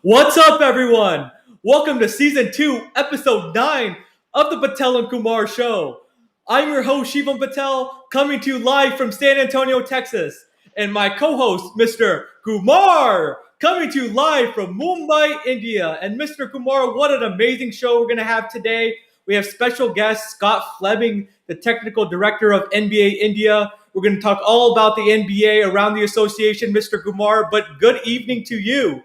What's up, everyone? Welcome to Season 2, Episode 9 of the Patel Kumar Show. I'm your host, Shivam Patel, coming to you live from San Antonio, Texas. And my co-host, Mr. Kumar, coming to you live from Mumbai, India. And Mr. Kumar, what an amazing show we're going to have today. We have special guest Scott Fleming, the technical director of NBA India. We're going to talk all about the NBA around the association, Mr. Kumar. But good evening to you.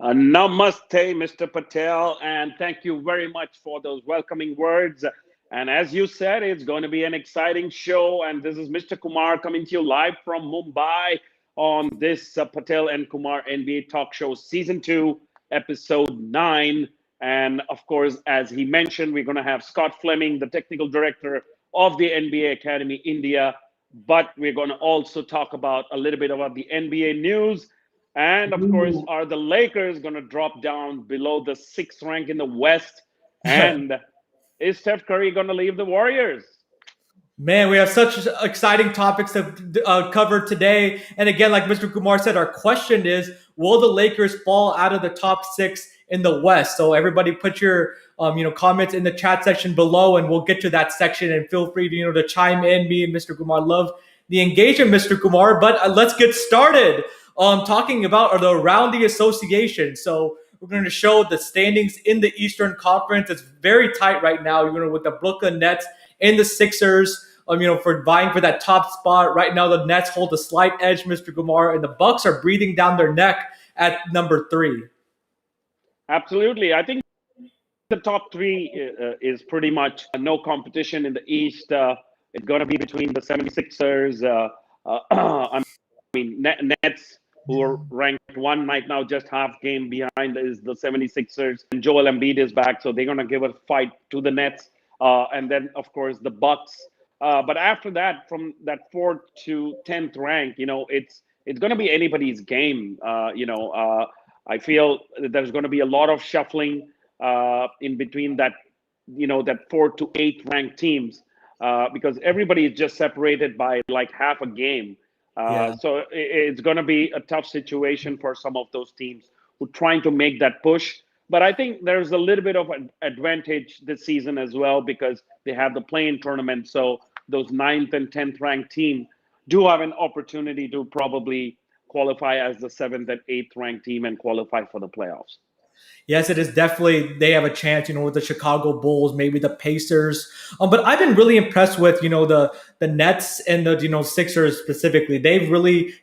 Namaste, Mr. Patel, and thank you very much for those welcoming words. And as you said, it's going to be an exciting show. And this is Mr. Kumar coming to you live from Mumbai on this Patel and Kumar NBA Talk Show Season 2, Episode 9. And of course, as he mentioned, we're going to have Scott Fleming, the technical director of the NBA Academy India. But we're going to also talk about a little bit about the NBA news. And of course, are the Lakers going to drop down below the sixth rank in the West? And is Steph Curry going to leave the Warriors? Man, we have such exciting topics to cover today. And again, like Mr. Kumar said, our question is, will the Lakers fall out of the top six in the West? So everybody put your comments in the chat section below, and we'll get to that section. And feel free to, to chime in. Me and Mr. Kumar love the engagement, Mr. Kumar. But let's get started. Talking about the around the association. So we're going to show the standings in the Eastern Conference. It's very tight right now, with the Brooklyn Nets and the Sixers, for vying for that top spot. Right now, the Nets hold a slight edge, Mr. Kumar, and the Bucks are breathing down their neck at number 3. Absolutely. I think the top three is pretty much no competition in the East. It's going to be between the 76ers. I mean, Nets, who are ranked one right now, just half game behind is the 76ers. And Joel Embiid is back, so they're going to give a fight to the Nets. And then, of course, the Bucks. But after that, from that 4th to 10th rank, it's going to be anybody's game. I feel that there's going to be a lot of shuffling in between that, that 4th to 8th ranked teams because everybody is just separated by like half a game. So it's going to be a tough situation for some of those teams who are trying to make that push. But I think there's a little bit of an advantage this season as well because they have the play-in tournament. So those 9th and 10th ranked team do have an opportunity to probably qualify as the 7th and 8th ranked team and qualify for the playoffs. Yes, it is definitely, they have a chance, with the Chicago Bulls, maybe the Pacers. But I've been really impressed with, the Nets and the, Sixers specifically. They've really,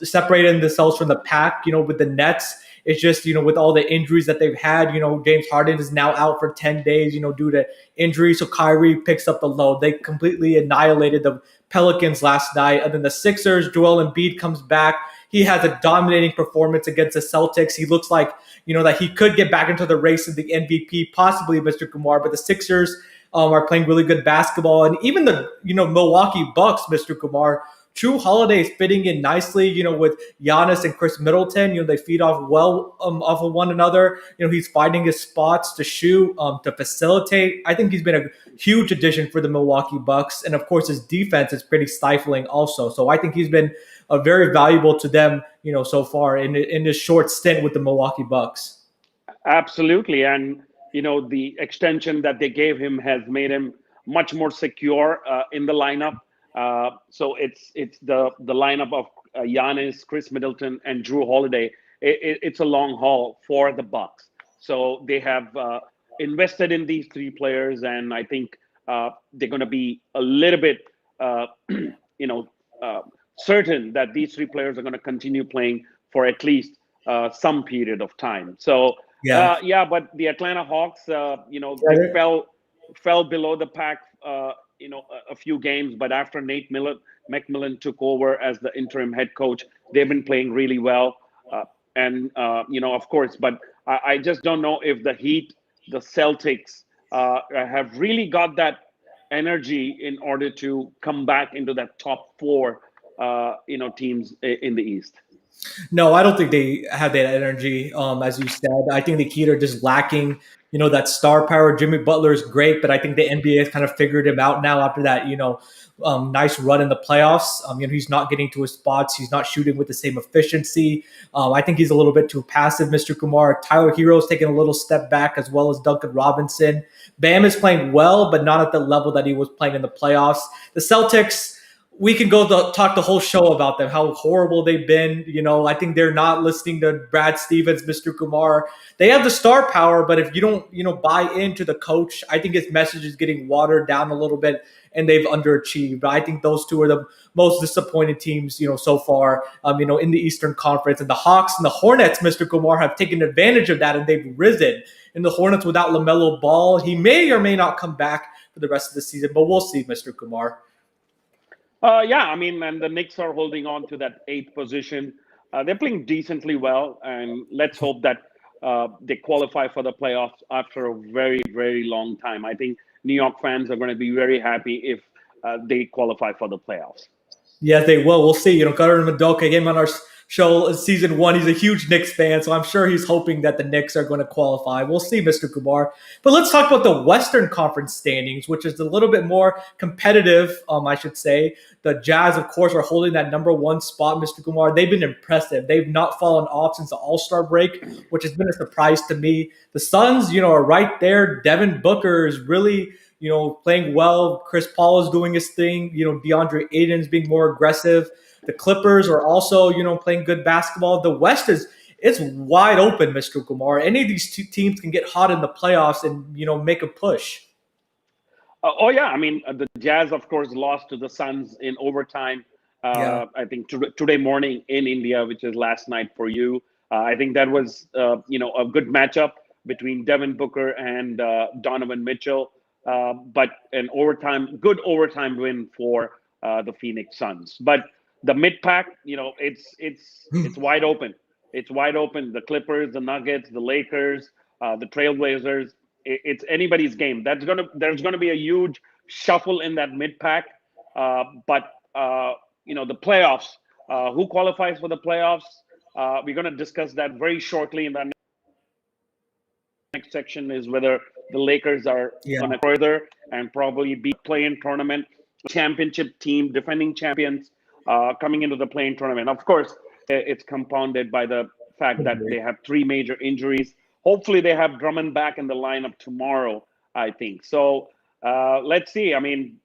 separated themselves from the pack, with the Nets. It's just, with all the injuries that they've had, James Harden is now out for 10 days, due to injury. So Kyrie picks up the load. They completely annihilated the Pelicans last night. And then the Sixers, Joel Embiid comes back. He has a dominating performance against the Celtics. He looks like, that he could get back into the race of the MVP, possibly Mr. Kumar. But the Sixers are playing really good basketball. And even the, Milwaukee Bucks, Mr. Kumar, True Holiday is fitting in nicely, with Giannis and Chris Middleton. They feed off well off of one another. He's finding his spots to shoot, to facilitate. I think he's been a huge addition for the Milwaukee Bucks. And of course, his defense is pretty stifling also. So I think he's been very valuable to them, so far in this short stint with the Milwaukee Bucks. Absolutely. And, the extension that they gave him has made him much more secure in the lineup. So it's the lineup of Giannis, Chris Middleton, and Drew Holiday. It's a long haul for the Bucks. So they have invested in these three players, and I think they're going to be a little bit, certain that these three players are going to continue playing for at least some period of time. So but the Atlanta Hawks, they fell below the pack. A few games, but after Nate McMillan took over as the interim head coach, they've been playing really well. Of course, but I just don't know if the Heat, the Celtics have really got that energy in order to come back into that top 4, teams in the East. No, I don't think they have that energy. As you said, I think the Heat are just lacking, that star power. Jimmy Butler is great, but I think the NBA has kind of figured him out now after that, nice run in the playoffs. He's not getting to his spots. He's not shooting with the same efficiency. I think he's a little bit too passive, Mr. Kumar. Tyler Hero's taking a little step back, as well as Duncan Robinson. Bam is playing well, but not at the level that he was playing in the playoffs. The Celtics, we can talk the whole show about them, how horrible they've been. I think they're not listening to Brad Stevens, Mr. Kumar. They have the star power, but if you don't, buy into the coach, I think his message is getting watered down a little bit, and they've underachieved. I think those two are the most disappointed teams, so far, in the Eastern Conference. And the Hawks and the Hornets, Mr. Kumar, have taken advantage of that, and they've risen. And the Hornets without LaMelo Ball, he may or may not come back for the rest of the season, but we'll see, Mr. Kumar. And the Knicks are holding on to that 8th position. They're playing decently well, and let's hope that they qualify for the playoffs after a very, very long time. I think New York fans are going to be very happy if they qualify for the playoffs. Yes, they will. We'll see. Karan Madoka came on our show season 1. He's a huge Knicks fan, so I'm sure he's hoping that the Knicks are going to qualify. We'll see, Mr. Kumar. But let's talk about the Western Conference standings, which is a little bit more competitive, I should say. The Jazz, of course, are holding that number 1 spot, Mr. Kumar. They've been impressive. They've not fallen off since the All-Star break, which has been a surprise to me. The Suns, are right there. Devin Booker is really playing well. Chris Paul is doing his thing. DeAndre Ayton's being more aggressive. The Clippers are also, playing good basketball. The West it's wide open, Mr. Kumar. Any of these two teams can get hot in the playoffs and, make a push. The Jazz, of course, lost to the Suns in overtime. I think today morning in India, which is last night for you. I think that was, a good matchup between Devin Booker and Donovan Mitchell. But good overtime win for the Phoenix Suns. But the mid-pack, it's wide open. It's wide open. The Clippers, the Nuggets, the Lakers, the Trailblazers. It's anybody's game. There's gonna be a huge shuffle in that mid-pack. But the playoffs. Who qualifies for the playoffs? We're gonna discuss that very shortly in the next section. Is whether the Lakers are going to further and probably be play-in tournament championship team, defending champions, coming into the play-in tournament. Of course, it's compounded by the fact that they have 3 major injuries. Hopefully, they have Drummond back in the lineup tomorrow, I think. So let's see.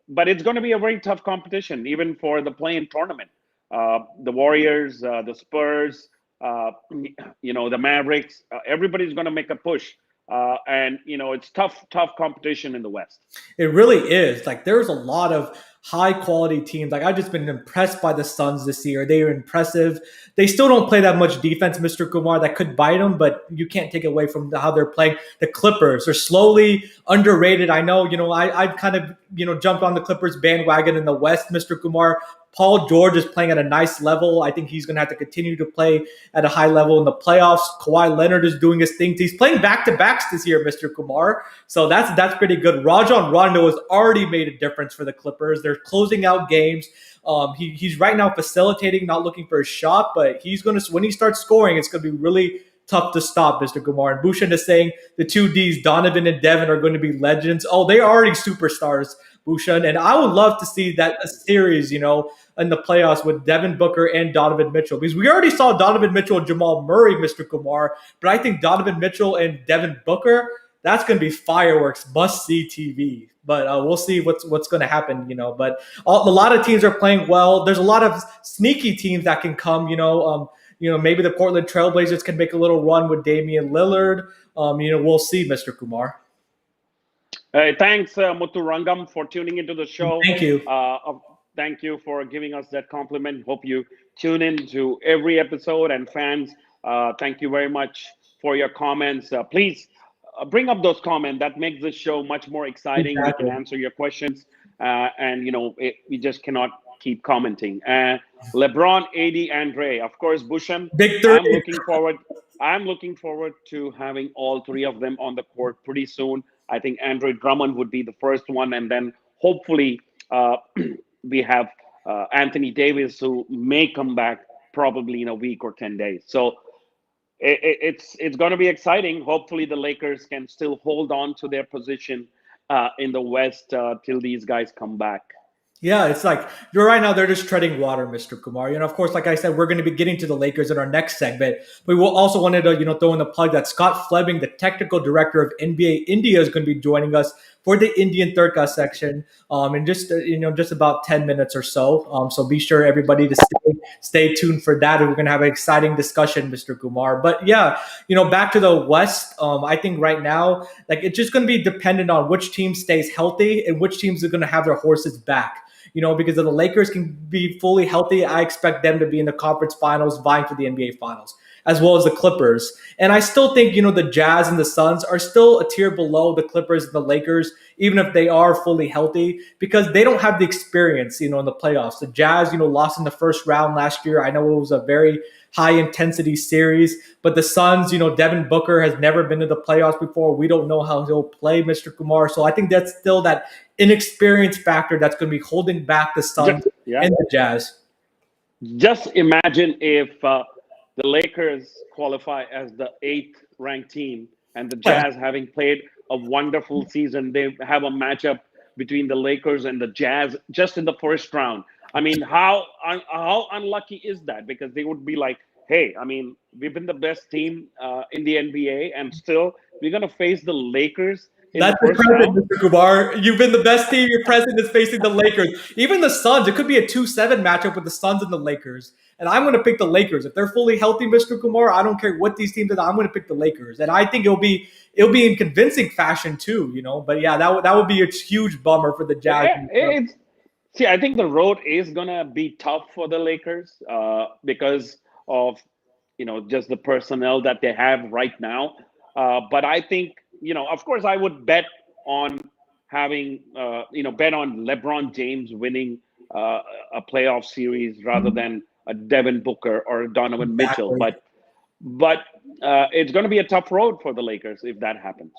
But it's going to be a very tough competition, even for the play-in tournament. The Warriors, the Spurs, the Mavericks, everybody's going to make a push. It's tough competition in the West. It really is. There's a lot of high quality teams. I've just been impressed by the Suns this year. They are impressive. They still don't play that much defense, Mr. Kumar. That could bite them, but you can't take away from how they're playing. The Clippers are slowly underrated. I know, I've kind of, jumped on the Clippers bandwagon in the West, Mr. Kumar. Paul George is playing at a nice level. I think he's going to have to continue to play at a high level in the playoffs. Kawhi Leonard is doing his thing. He's playing back-to-backs this year, Mr. Kumar. So that's pretty good. Rajon Rondo has already made a difference for the Clippers. They're closing out games. He's right now facilitating, not looking for a shot, but when he starts scoring, it's going to be really tough to stop, Mr. Kumar. And Bhushan is saying the 2 Ds, Donovan and Devin, are going to be legends. Oh, they are already superstars, Bhushan. And I would love to see a series, in the playoffs with Devin Booker and Donovan Mitchell. Because we already saw Donovan Mitchell and Jamal Murray, Mr. Kumar. But I think Donovan Mitchell and Devin Booker, that's going to be fireworks, must-see TV. But we'll see what's going to happen, But a lot of teams are playing well. There's a lot of sneaky teams that can come, maybe the Portland Trailblazers can make a little run with Damian Lillard. We'll see, Mr. Kumar. Thanks, Muthurangam, for tuning into the show. Thank you. Thank you for giving us that compliment. Hope you tune in to every episode. And fans, thank you very much for your comments. Please bring up those comments. That makes this show much more exciting. Exactly. We can answer your questions. We just cannot keep commenting. LeBron, AD, Andre, of course, Bhushan. Big 30. I'm looking forward to having all 3 of them on the court pretty soon. I think Andre Drummond would be the first one, and then hopefully we have Anthony Davis, who may come back probably in a week or 10 days. So it's going to be exciting. Hopefully, the Lakers can still hold on to their position in the West till these guys come back. Yeah, it's like you're right now. They're just treading water, Mr. Kumar. Of course, like I said, we're going to be getting to the Lakers in our next segment. We will also wanted to, throw in the plug that Scott Fleming, the technical director of NBA India, is going to be joining us for the Indian Third section in just just about 10 minutes or so. So be sure everybody to stay tuned for that. We're going to have an exciting discussion, Mr. Kumar. But yeah, back to the West. I think right now, like it's just going to be dependent on which team stays healthy and which teams are going to have their horses back. Because if the Lakers can be fully healthy, I expect them to be in the conference finals, vying for the NBA finals, as well as the Clippers. And I still think, the Jazz and the Suns are still a tier below the Clippers and the Lakers, even if they are fully healthy, because they don't have the experience, in the playoffs. The Jazz, lost in the first round last year. I know it was a very high intensity series, but the Suns, Devin Booker has never been to the playoffs before. We don't know how he'll play, Mr. Kumar. So I think that's still that inexperience factor that's going to be holding back the Suns and the Jazz. Just imagine if the Lakers qualify as the 8th ranked team and the Jazz having played a wonderful season. They have a matchup between the Lakers and the Jazz just in the first round. I mean, how unlucky is that? Because they would be like, hey, I mean, we've been the best team in the NBA, and still we're going to face the Lakers in That's the first round. Mr. Kumar. You've been the best team. Your president is facing the Lakers. Even the Suns. It could be a 2-7 matchup with the Suns and the Lakers. And I'm going to pick the Lakers. If they're fully healthy, Mr. Kumar, I don't care what these teams are. I'm going to pick the Lakers. And I think it'll be in convincing fashion too, But yeah, that would be a huge bummer for the Jazz. See, I think the road is going to be tough for the Lakers because of, just the personnel that they have right now. But I think, of course, I would bet on having, bet on LeBron James winning a playoff series rather than a Devin Booker or a Donovan Mitchell. But it's going to be a tough road for the Lakers if that happens.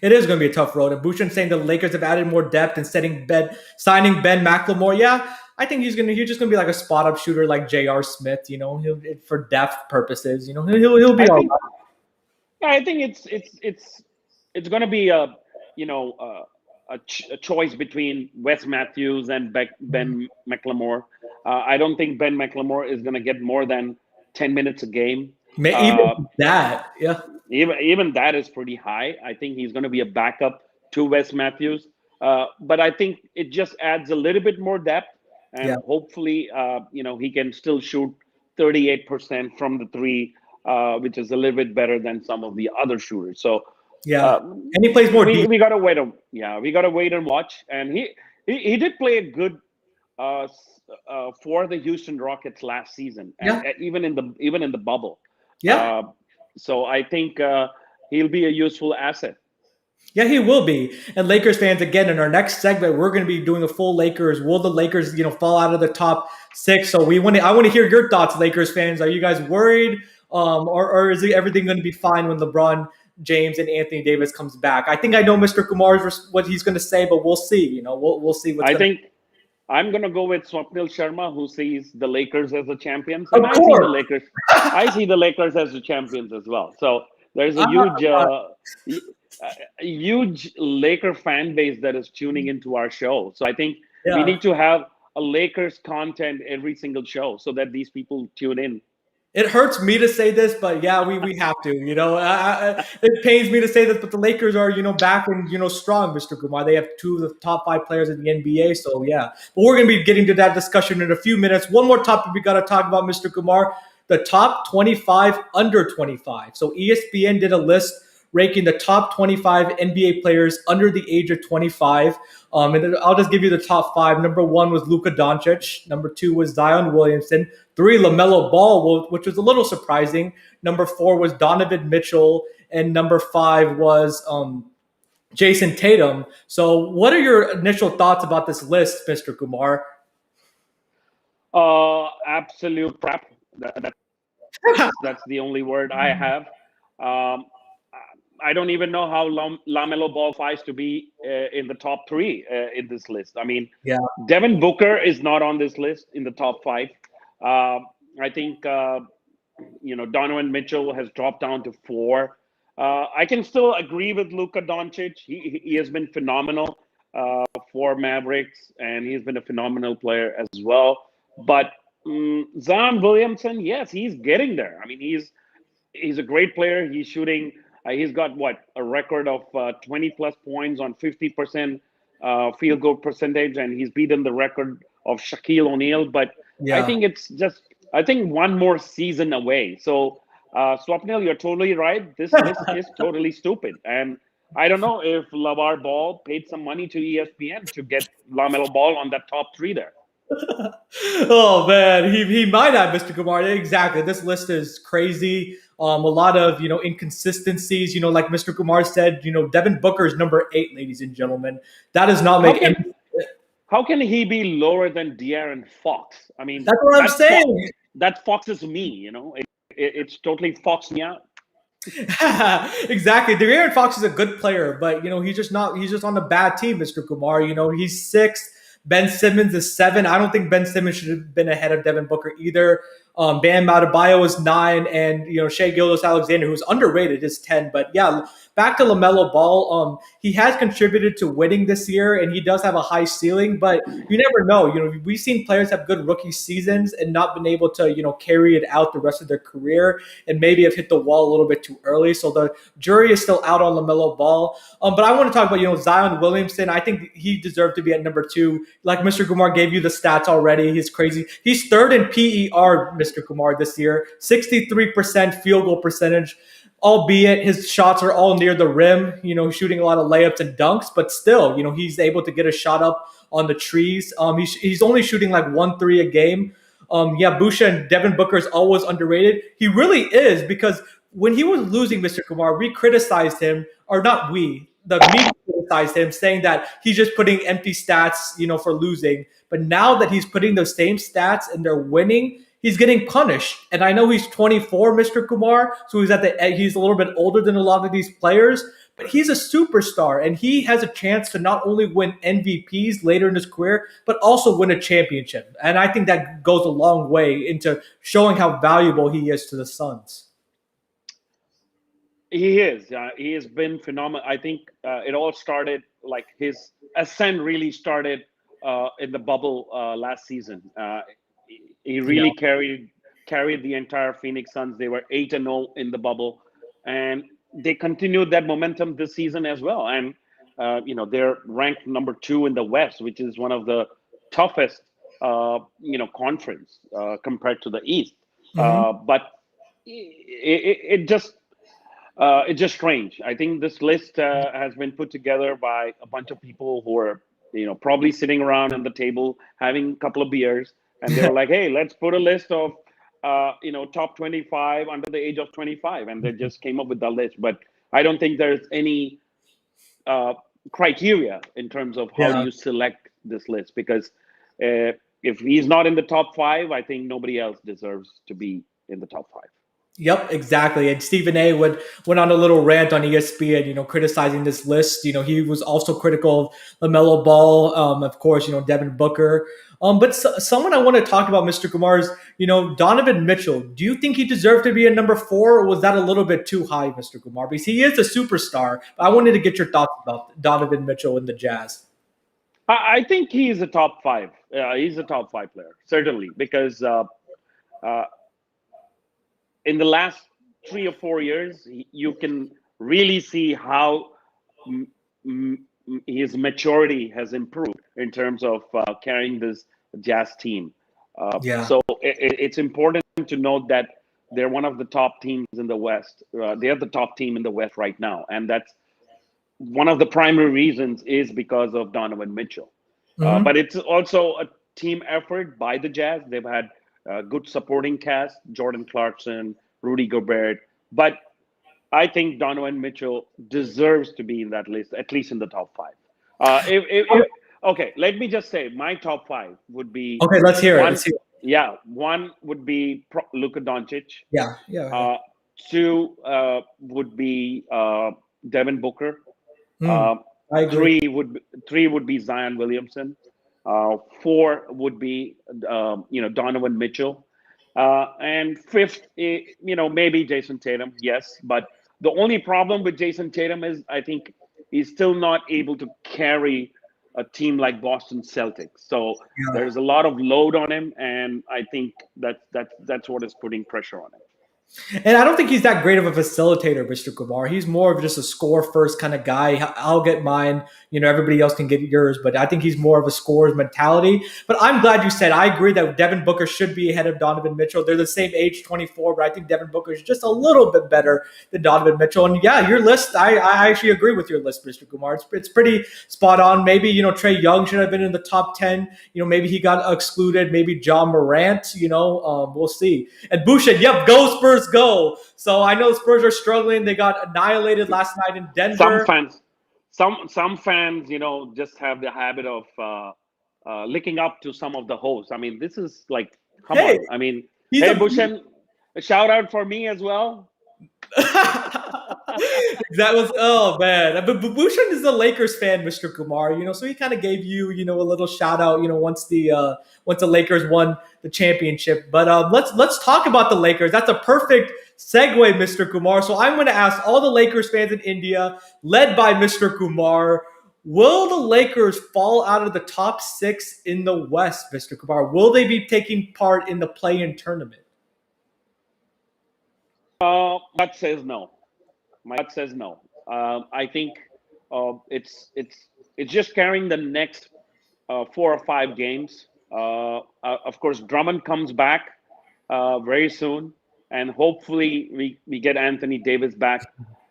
It is going to be a tough road. And Bouchon saying the Lakers have added more depth and signing Ben McLemore. Yeah, I think he's just going to be like a spot up shooter like J.R. Smith. For depth purposes. He'll be all right. I think it's going to be a choice between Wes Matthews and Ben McLemore. I don't think Ben McLemore is going to get more than 10 minutes a game. Even that, yeah. Even that is pretty high. I think he's going to be a backup to Wes Matthews. But I think it just adds a little bit more depth. And hopefully, he can still shoot 38% from the three, which is a little bit better than some of the other shooters. So and he plays more. We gotta wait. We gotta wait and watch. And he did play a good for the Houston Rockets last season, and even in the bubble. Yeah. So I think he'll be a useful asset. Yeah, he will be. And Lakers fans, again, in our next segment, we're going to be doing a full Lakers. Will the Lakers, fall out of the top 6? So I want to hear your thoughts, Lakers fans. Are you guys worried, or is everything going to be fine when LeBron James and Anthony Davis comes back? I think I know Mr. Kumar's what he's going to say, but we'll see. We'll see. I think I'm going to go with Swapnil Sharma, who sees the Lakers as the champions. And I see the Lakers as the champions as well. So there's a huge Laker fan base that is tuning into our show. So I think we need to have a Lakers content every single show so that these people tune in. It hurts me to say this, but yeah, we have to. It pains me to say this, but the Lakers are back and strong, Mr. Kumar. They have 2 of the top 5 players in the NBA, so yeah. But we're going to be getting to that discussion in a few minutes. One more topic we got to talk about, Mr. Kumar: the top 25 under 25. So ESPN did a list ranking the top 25 NBA players under the age of 25. And I'll just give you the top 5. Number 1 was Luka Doncic. Number 2 was Zion Williamson. 3, LaMelo Ball, which was a little surprising. Number 4 was Donovan Mitchell. And number 5 was Jason Tatum. So what are your initial thoughts about this list, Mr. Kumar? Absolute crap. That's the only word I have. I don't even know how LaMelo Ball fights to be in the top 3 in this list. I mean, Devin Booker is not on this list in the top 5. I think Donovan Mitchell has dropped down to 4. I can still agree with Luka Doncic. He has been phenomenal for Mavericks, and he's been a phenomenal player as well. But Zion Williamson, yes, he's getting there. I mean, he's a great player. He's shooting. He's got a record of 20 plus points on 50% field goal percentage, and he's beaten the record of Shaquille O'Neal. But I Yeah. think it's just one more season away. So Swapnil, you're totally right. This list is totally stupid, and I don't know if LaVar Ball paid some money to ESPN to get LaMelo Ball on that top 3 there. Oh man, he might have, Mr. Kumar. Exactly. This list is crazy. A lot of inconsistencies. Like Mr. Kumar said, Devin Booker is number 8, ladies and gentlemen. That does not How make can any. how can he be lower than De'Aaron Fox? I mean, That's what I'm saying. That Fox is me. It's totally Fox me out. Exactly. De'Aaron Fox is a good player, but he's just not. He's just on a bad team, Mr. Kumar. He's 6th. Ben Simmons is 7. I don't think Ben Simmons should have been ahead of Devin Booker either. Bam Adebayo is 9, and Shai Gilgeous-Alexander, who's underrated, is 10. But yeah, back to LaMelo Ball. He has contributed to winning this year, and he does have a high ceiling. But you never know. We've seen players have good rookie seasons and not been able to carry it out the rest of their career, and maybe have hit the wall a little bit too early. So the jury is still out on LaMelo Ball. But I want to talk about Zion Williamson. I think he deserved to be at number 2. Like Mr. Kumar gave you the stats already. He's crazy. He's 3rd in PER, Mr. Kumar, this year. 63% field goal percentage, albeit his shots are all near the rim, shooting a lot of layups and dunks, but still, he's able to get a shot up on the trees. He's only shooting like 1-3 a game. Yeah, Busha and Devin Booker is always underrated. He really is, because when he was losing, Mr. Kumar, we criticized him, or not we, the media criticized him, saying that he's just putting empty stats, for losing. But now that he's putting those same stats and they're winning, he's getting punished. And I know he's 24, Mr. Kumar, so he's a little bit older than a lot of these players. But he's a superstar, and he has a chance to not only win MVPs later in his career, but also win a championship. And I think that goes a long way into showing how valuable he is to the Suns. He is. He has been phenomenal. I think it all started, like his ascent really started in the bubble last season. He really carried the entire Phoenix Suns. They were 8-0 in the bubble, and they continued that momentum this season as well. And they're ranked number 2 in the West, which is one of the toughest conference compared to the East. But it just it's just strange. I think this list has been put together by a bunch of people who are, probably sitting around at the table having a couple of beers, and they're like, "Hey, let's put a list of, top 25 under the age of 25," and they just came up with that list. But I don't think there's any criteria in terms of how Yeah. you select this list, because if he's not in the top 5, I think nobody else deserves to be in the top 5. Yep, exactly. And Stephen A. went on a little rant on ESPN, criticizing this list. He was also critical of LaMelo Ball, of course, Devin Booker. But someone I want to talk about, Mr. Kumar, is, Donovan Mitchell. Do you think he deserved to be at number 4, or was that a little bit too high, Mr. Kumar? Because he is a superstar. But I wanted to get your thoughts about Donovan Mitchell and the Jazz. I think he's a top 5. He's a top 5 player, certainly, because in the last 3 or 4 years, you can really see how his maturity has improved in terms of carrying this Jazz team. Yeah. So it's important to note that they're one of the top teams in the West. They're the top team in the West right now, and that's one of the primary reasons is because of Donovan Mitchell. But it's also a team effort by the Jazz. They've had good supporting cast, Jordan Clarkson, Rudy Gobert. But I think Donovan Mitchell deserves to be in that list, at least in the top 5. Okay, let me just say my top 5 would be. Okay, let's hear it. One, Let's hear it. yeah, one would be Luka Doncic. Yeah. Yeah. 2 would be Devin Booker. I agree. 3 would be Zion Williamson. 4 would be Donovan Mitchell, And fifth, maybe Jason Tatum, yes. But the only problem with Jason Tatum is I think he's still not able to carry a team like Boston Celtics. So there's a lot of load on him, and I think that's what is putting pressure on him. And I don't think he's that great of a facilitator, Mr. Kumar. He's more of just a score first kind of guy. I'll get mine. Everybody else can get yours, but I think he's more of a scorer's mentality. But I'm glad you said I agree that Devin Booker should be ahead of Donovan Mitchell. They're the same age, 24, but I think Devin Booker is just a little bit better than Donovan Mitchell. And yeah, your list, I actually agree with your list, Mr. Kumar. It's pretty spot on. Maybe, Trae Young should have been in the top 10. Maybe he got excluded. Maybe John Morant, we'll see. And Boucher, yep, go Spurs, go. So I know the Spurs are struggling. They got annihilated last night in Denver. Some fans, just have the habit of licking up to some of the hosts. I mean, this is like, come on. I mean, hey, Bhushan, a shout out for me as well. That was, oh man, but Bhushan is a Lakers fan, Mr. Kumar. So he kind of gave you, a little shout out. Once the Lakers won the championship. But let's talk about the Lakers. That's a perfect segue, Mr. Kumar. So I'm going to ask all the Lakers fans in India, led by Mr. Kumar. Will the Lakers fall out of the top 6 in the West, Mr. Kumar? Will they be taking part in the play-in tournament? That says no. My gut says no. I think it's just carrying the next 4 or 5 games. Of course, Drummond comes back very soon, and hopefully we get Anthony Davis back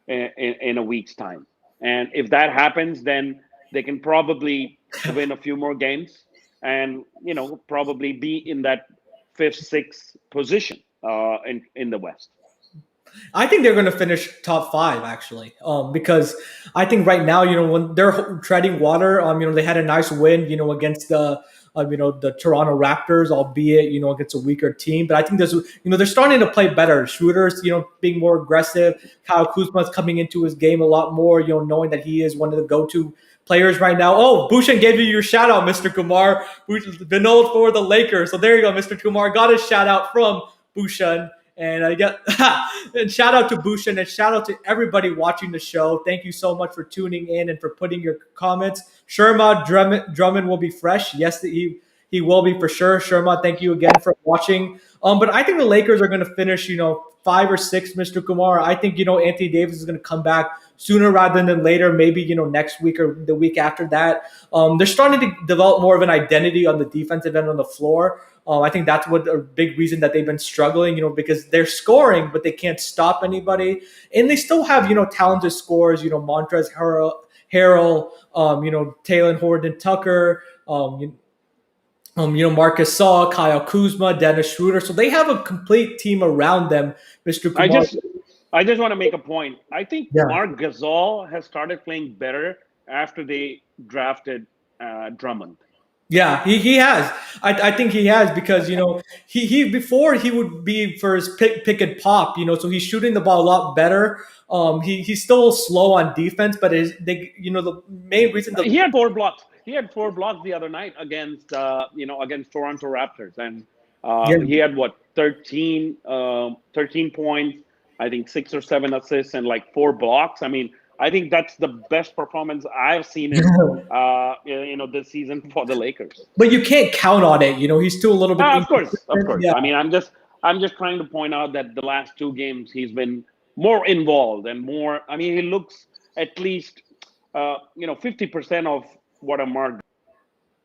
in a week's time. And if that happens, then they can probably win a few more games, and probably be in that 5th, 6th position in the West. I think they're going to finish top 5 actually, because I think right now, when they're treading water, they had a nice win, against the Toronto Raptors, albeit against a weaker team. But I think they're starting to play better. Shooters, being more aggressive. Kyle Kuzma's coming into his game a lot more, knowing that he is one of the go-to players right now. Oh, Bhushan gave you your shout out, Mr. Kumar. Vinod for the Lakers. So there you go, Mr. Kumar got a shout out from Bhushan. And I get and shout out to Bhushan and shout out to everybody watching the show. Thank you so much for tuning in and for putting your comments. Sharma Drummond will be fresh. Yes, he will be for sure. Sharma, thank you again for watching. But I think the Lakers are going to finish, 5 or 6, Mr. Kumar. I think, Anthony Davis is going to come back sooner rather than later, maybe, next week or the week after that. They're starting to develop more of an identity on the defensive end on the floor. I think that's what a big reason that they've been struggling, because they're scoring, but they can't stop anybody. And they still have, talented scorers, Montrezl Harrell, Taylor Horton-Tucker, Marcus Saul, Kyle Kuzma, Dennis Schroeder. So they have a complete team around them, Mr. Kumar. I just want to make a point. I think Marc Gasol has started playing better after they drafted Drummond. Yeah, he has. I think he has because he before he would be for his pick and pop, so he's shooting the ball a lot better. He's still slow on defense, but the main reason he had 4 blocks. He had 4 blocks the other night against against Toronto Raptors, and he had 13 points, I think 6 or 7 assists and like 4 blocks. I mean, I think that's the best performance I've seen in this season for the Lakers. But you can't count on it. He's still a little bit. Of course. Yeah. I mean, I'm just trying to point out that the last 2 games he's been more involved and more. I mean, he looks at least 50% of what a Mark.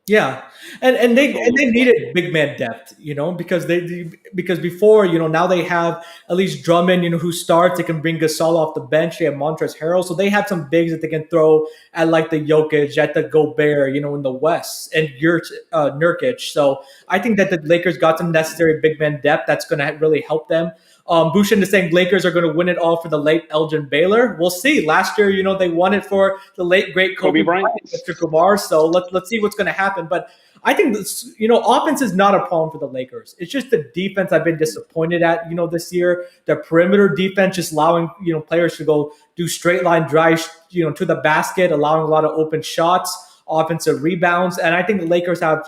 Yeah, and they needed big man depth, because before, now they have at least Drummond, who starts. They can bring Gasol off the bench. They have Montrezl Harrell, so they have some bigs that they can throw at like the Jokic, at the Gobert, in the West, and Nurkic. So I think that the Lakers got some necessary big man depth that's going to really help them. Bhushan is saying Lakers are going to win it all for the late Elgin Baylor. We'll see. Last year, they won it for the late great Kobe Bryant, Mr. Kumar. So let's see what's going to happen. But I think this, offense is not a problem for the Lakers. It's just the defense I've been disappointed at, this year. The perimeter defense just allowing, players to go do straight line drives, to the basket, allowing a lot of open shots. offensive rebounds. And I think the Lakers have,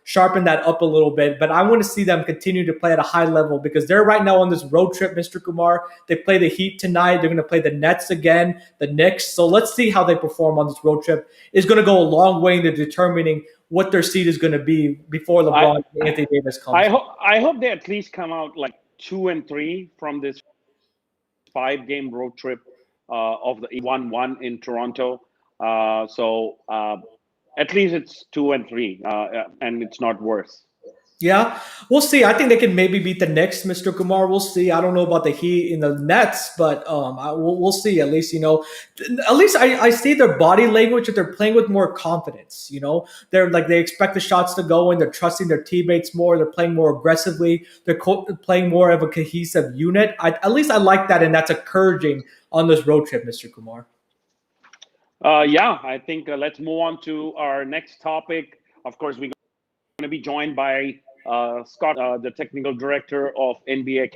sharpened that up a little bit. But I want to see them continue to play at a high level because they're right now on this road trip, Mr. Kumar. They play the Heat tonight. They're going to play the Nets again, the Knicks. So let's see how they perform on this road trip. It's going to go a long way into determining what their seed is going to be before LeBron and Anthony Davis comes. I hope they at least come out like 2-3 from this 5-game road trip of the 1-1 in Toronto. So at least it's 2-3, and it's not worse. Yeah, we'll see. I think they can maybe beat the Knicks, Mr. Kumar. We'll see. I don't know about the Heat in the Nets, but we'll see. At least, I see their body language that they're playing with more confidence. They're like they expect the shots to go in. They're trusting their teammates more. They're playing more aggressively. They're playing more of a cohesive unit. At least I like that, and that's encouraging on this road trip, Mr. Kumar. Yeah, I think let's move on to our next topic. Of course, we're going to be joined by Scott, the technical director of NBA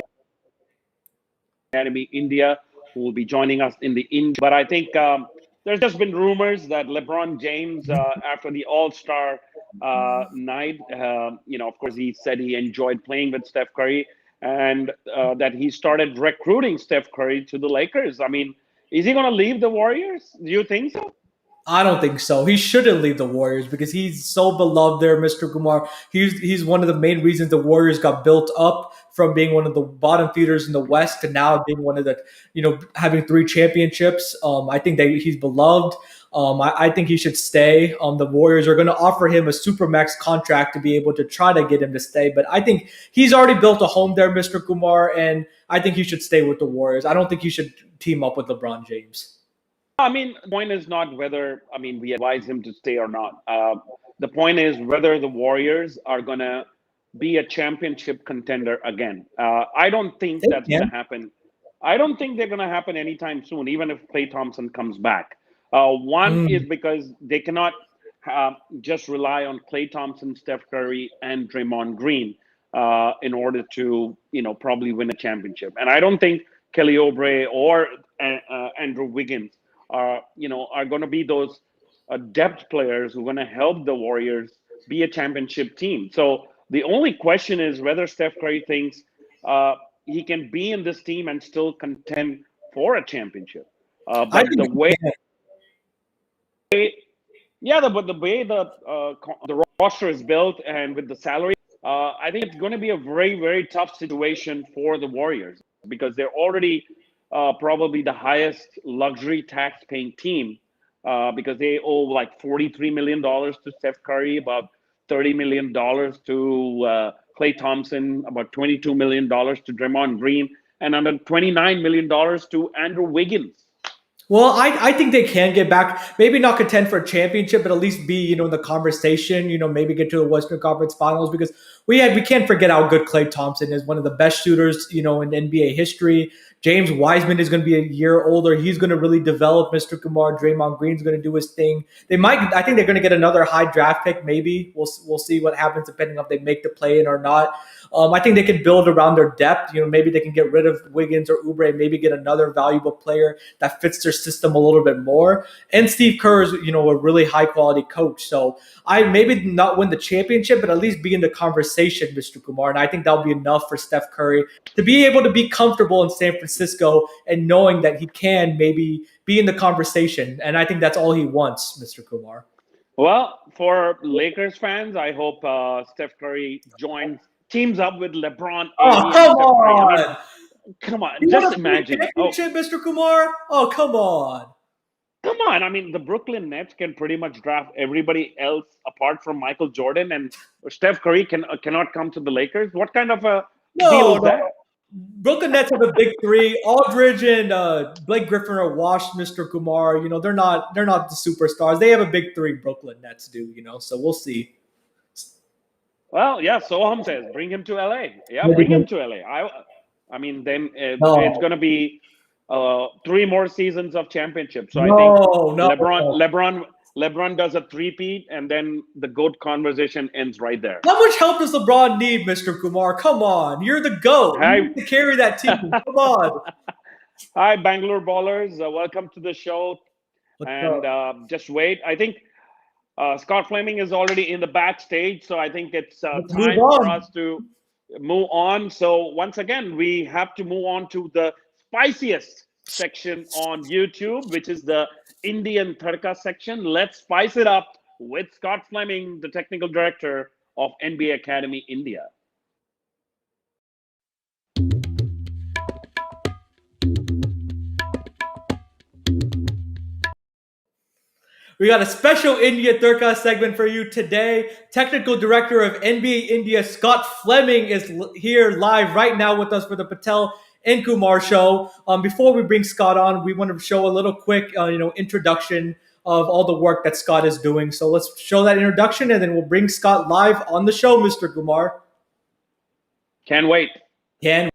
Academy India, who will be joining us in the India. But I think there's just been rumors that LeBron James, after the All-Star night, of course, he said he enjoyed playing with Steph Curry and that he started recruiting Steph Curry to the Lakers. I mean, is he going to leave the Warriors? Do you think so? I don't think so. He shouldn't leave the Warriors because he's so beloved there, Mr. Kumar. He's one of the main reasons the Warriors got built up from being one of the bottom feeders in the West to now being one of the, having 3 championships. I think he's beloved. I think he should stay. The Warriors are going to offer him a supermax contract to be able to try to get him to stay. But I think he's already built a home there, Mr. Kumar, and I think he should stay with the Warriors. I don't think he should team up with LeBron James. I mean, the point is not whether, we advise him to stay or not. The point is whether the Warriors are going to be a championship contender again. I don't think that's going to happen. I don't think they're going to happen anytime soon, even if Klay Thompson comes back. One is because they cannot just rely on Klay Thompson, Steph Curry, and Draymond Green in order to, probably win a championship. And I don't think Kelly Oubre or Andrew Wiggins are going to be those depth players who are going to help the Warriors be a championship team. So the only question is whether Steph Curry thinks he can be in this team and still contend for a championship. But the way the roster is built and with the salary, I think it's going to be a very, very tough situation for the Warriors because they're already probably the highest luxury tax-paying team because they owe like $43 million to Steph Curry, about $30 million to Klay Thompson, about $22 million to Draymond Green, and under $29 million to Andrew Wiggins. Well, I think they can get back, maybe not contend for a championship, but at least be, in the conversation, maybe get to the Western Conference Finals because we can't forget how good Klay Thompson is, one of the best shooters, in NBA history. James Wiseman is going to be a year older. He's going to really develop, Mr. Kumar. Draymond Green's going to do his thing. I think they're going to get another high draft pick, maybe. We'll see what happens depending on if they make the play-in or not. I think they can build around their depth. Maybe they can get rid of Wiggins or Oubre and maybe get another valuable player that fits their system a little bit more. And Steve Kerr is, a really high-quality coach. So I maybe not win the championship, but at least be in the conversation, Mr. Kumar. And I think that'll be enough for Steph Curry to be able to be comfortable in San Francisco and knowing that he can maybe be in the conversation. And I think that's all he wants, Mr. Kumar. Well, for Lakers fans, I hope Steph Curry teams up with LeBron. Oh, come on. Come on. Just imagine. Mr. Kumar? Oh, come on. Come on. The Brooklyn Nets can pretty much draft everybody else apart from Michael Jordan, and Steph Curry cannot come to the Lakers. What kind of a deal is that? Brooklyn Nets have a big 3. Aldridge and Blake Griffin are washed, Mr. Kumar. They're not the superstars. They have a big 3, Brooklyn Nets do, so we'll see. Well, yeah, Soham says, bring him to LA. Yeah, bring him to LA. Then it's going to be 3 more seasons of championships. So I think LeBron does a 3-peat, and then the GOAT conversation ends right there. How much help does LeBron need, Mr. Kumar? Come on. You're the GOAT. You need to carry that team. Come on. Hi, Bangalore Ballers. Welcome to the show. Just wait. I think Scott Fleming is already in the backstage, so I think it's Let's move time for on. us to move on. So once again, we have to move on to the spiciest section on YouTube, which is the Indian Tadka section. Let's spice it up with Scott Fleming, the technical director of NBA Academy India. We got a special India Thirka segment for you today. Technical Director of NBA India, Scott Fleming, is here live right now with us for the Patel and Kumar show. Before we bring Scott on, we want to show a little quick, introduction of all the work that Scott is doing. So let's show that introduction, and then we'll bring Scott live on the show, Mr. Kumar. Can't wait. Can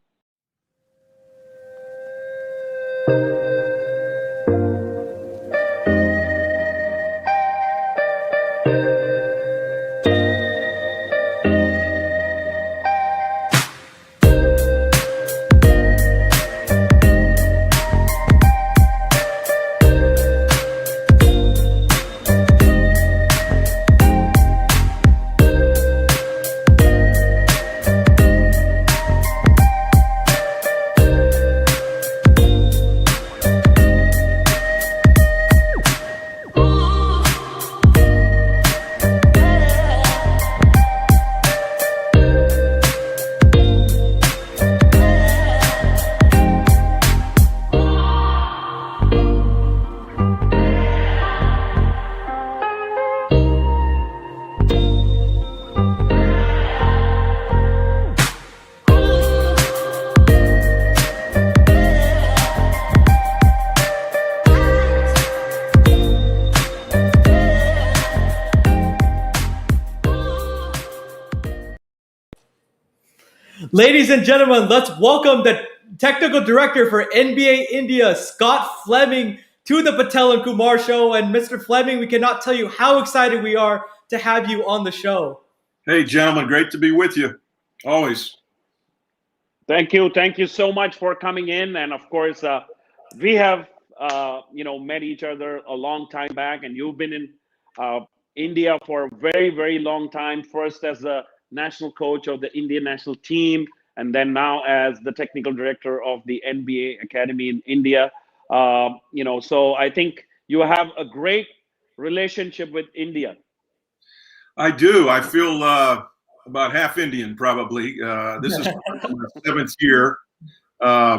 Ladies and gentlemen, let's welcome the technical director for NBA India, Scott Fleming, to the Patel and Kumar show. And Mr. Fleming, we cannot tell you how excited we are to have you on the show. Hey, gentlemen, great to be with you. Always. Thank you. Thank you so much for coming in. And of course, we have, met each other a long time back, and you've been in India for a very, very long time. First as the national coach of the Indian national team, and then now as the technical director of the NBA Academy in India. So I think you have a great relationship with India. I do. I feel about half Indian, probably. This is my seventh year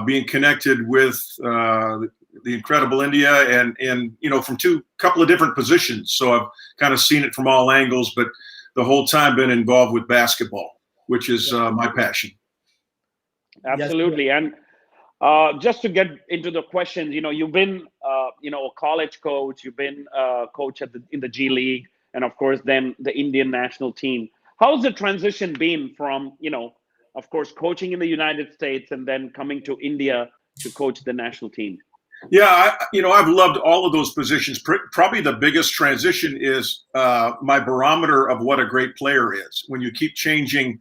being connected with the incredible India, and from couple of different positions. So I've kind of seen it from all angles, but the whole time been involved with basketball, which is my passion. Absolutely. Yes. And just to get into the questions, you've been, a college coach, you've been a coach in the G League, and of course, then the Indian national team. How's the transition been from, of course, coaching in the United States and then coming to India to coach the national team? Yeah, I've loved all of those positions. Probably the biggest transition is my barometer of what a great player is. When you keep changing,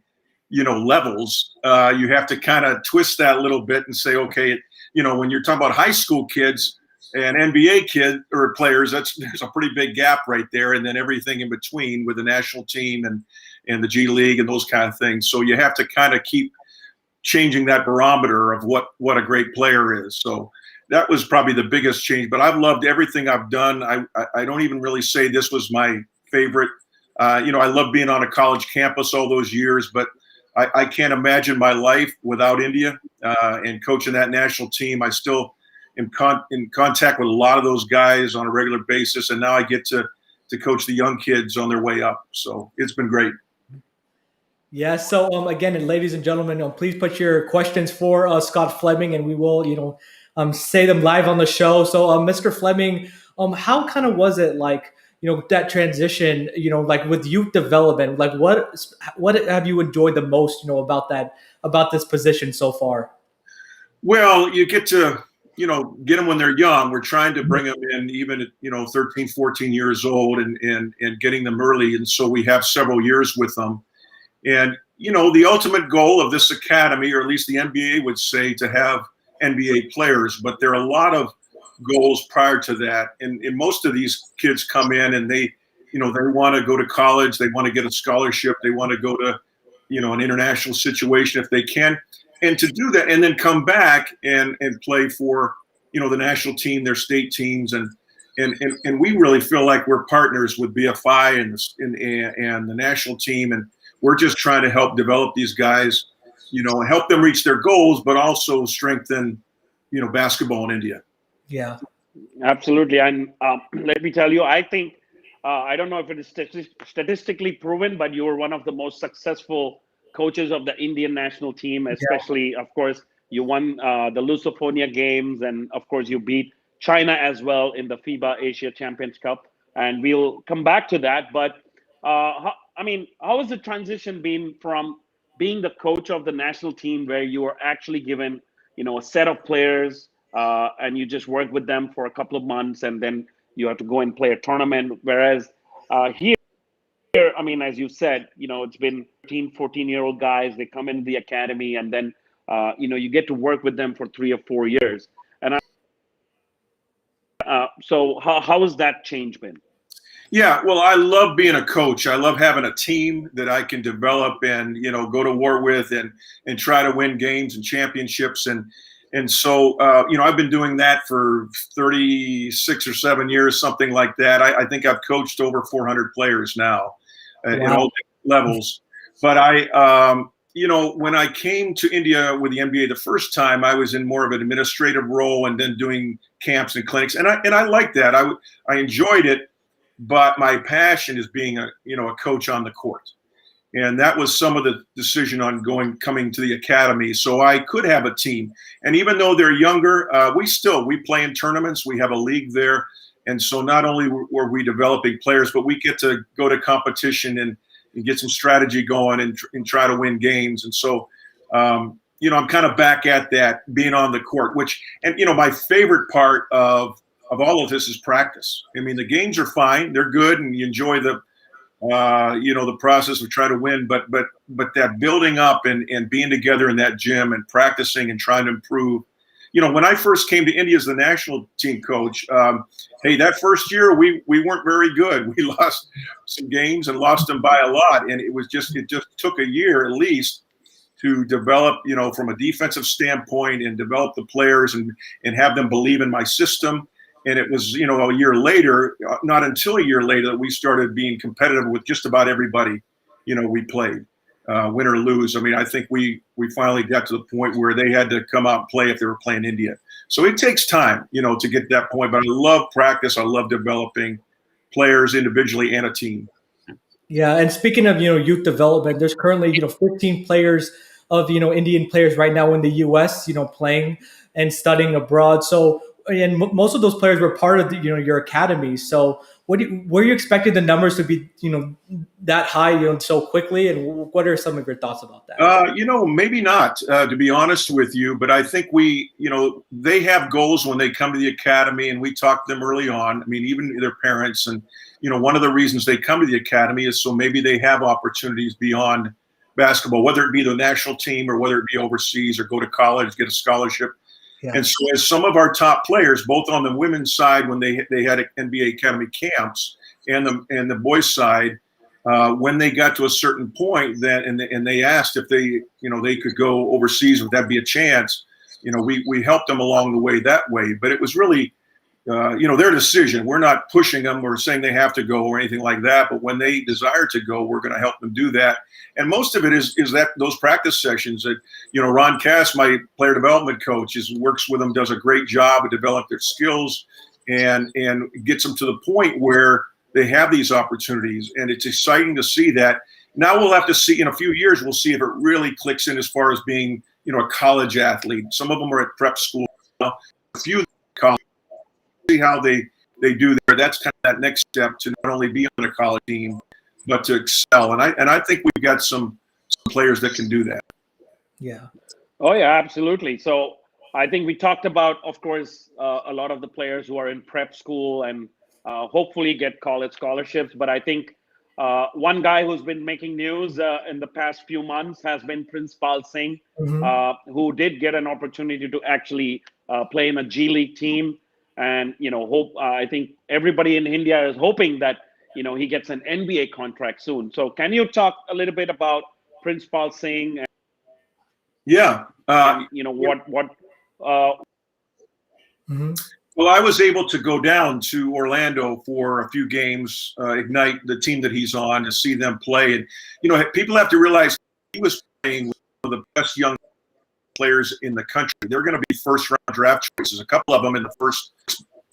levels, you have to kind of twist that a little bit and say, okay, when you're talking about high school kids and NBA kids or players, there's a pretty big gap right there, and then everything in between with the national team and the G League and those kind of things. So you have to kind of keep changing that barometer of what a great player is. So that was probably the biggest change, but I've loved everything I've done. I don't even really say this was my favorite. I love being on a college campus all those years, but I can't imagine my life without India and coaching that national team. I still am in contact with a lot of those guys on a regular basis, and now I get to coach the young kids on their way up. So it's been great. Yeah. So again, ladies and gentlemen, please put your questions for Scott Fleming, and we will, say them live on the show. So, Mr. Fleming, how kind of was it like, that transition, like with youth development, like what have you enjoyed the most, about this position so far? Well, you get to, get them when they're young. We're trying to bring them in even at, 13, 14 years old and getting them early. And so we have several years with them. And, the ultimate goal of this academy, or at least the NBA would say, to have NBA players, but there are a lot of goals prior to that. And most of these kids come in and they they want to go to college, they want to get a scholarship, they want to go to, an international situation if they can, and to do that and then come back and play for, the national team, their state teams, and we really feel like we're partners with BFI and the national team, and we're just trying to help develop these guys, and help them reach their goals, but also strengthen, basketball in India. Yeah, absolutely. And let me tell you, I think I don't know if it is statistically proven, but you were one of the most successful coaches of the Indian national team, especially, of course, you won the Lusophobia games, and of course, you beat China as well in the FIBA Asia Champions Cup. And we'll come back to that. But how has the transition been from being the coach of the national team, where you were actually given, a set of players and you just work with them for a couple of months, and then you have to go and play a tournament. Whereas here, as you said, it's been 13, 14-year-old guys. They come into the academy, and then, you get to work with them for 3 or 4 years. And so how has that change been? Yeah, well, I love being a coach. I love having a team that I can develop and, go to war with and try to win games and championships. And so, I've been doing that for 36 or 7 years, something like that. I think I've coached over 400 players now at all levels. But when I came to India with the NBA the first time, I was in more of an administrative role and then doing camps and clinics. And I liked that. I enjoyed it. But my passion is being a coach on the court. And that was some of the decision on coming to the academy. So I could have a team. And even though they're younger, we play in tournaments. We have a league there. And so not only were we developing players, but we get to go to competition and get some strategy going and try to win games. And so, I'm kind of back at that, being on the court, my favorite part of all of this is practice. The games are fine. They're good. And you enjoy the process of trying to win, but that building up and being together in that gym and practicing and trying to improve. When I first came to India as the national team coach, that first year we weren't very good. We lost some games and lost them by a lot. And it just took a year at least to develop, from a defensive standpoint and develop the players and have them believe in my system. And it was, a year later, not until a year later, that we started being competitive with just about everybody, we played, win or lose. I think we finally got to the point where they had to come out and play if they were playing India. So it takes time, to get that point. But I love practice. I love developing players individually and a team. Yeah, and speaking of youth development, there's currently 15 players of Indian players right now in the U.S. Playing and studying abroad. So. And most of those players were part of your academy. So were you expecting the numbers to be that high so quickly? And what are some of your thoughts about that? Maybe not, to be honest with you. But I think they have goals when they come to the academy, and we talk to them early on. Even their parents, and one of the reasons they come to the academy is so maybe they have opportunities beyond basketball, whether it be the national team or whether it be overseas or go to college, get a scholarship. Yeah. And so as some of our top players, both on the women's side when they had NBA Academy camps and the boys' side, when they got to a certain point and they asked if they could go overseas, would that be a chance? We helped them along the way that way. But it was really their decision. We're not pushing them or saying they have to go or anything like that. But when they desire to go, we're going to help them do that. And most of it is that those practice sessions that, Ron Cass, my player development coach, works with them, does a great job of developing their skills and gets them to the point where they have these opportunities. And it's exciting to see that. Now we'll have to see in a few years, we'll see if it really clicks in as far as being, a college athlete. Some of them are at prep school. A few college. See how they do there. That's kind of that next step to not only be on a college team, but to excel. And I think we've got some players that can do that. Yeah. Oh yeah, absolutely. So I think we talked about, of course, a lot of the players who are in prep school and hopefully get college scholarships. But I think one guy who's been making news in the past few months has been Princepal Singh, who did get an opportunity to actually play in a G League team. And I think everybody in India is hoping that he gets an NBA contract soon. So can you talk a little bit about Prince Paul Singh? Yeah. What? Mm-hmm. Well, I was able to go down to Orlando for a few games, Ignite, the team that he's on, to see them play. And, people have to realize he was playing with one of the best young players in the country. They're going to be first-round draft choices, a couple of them in the first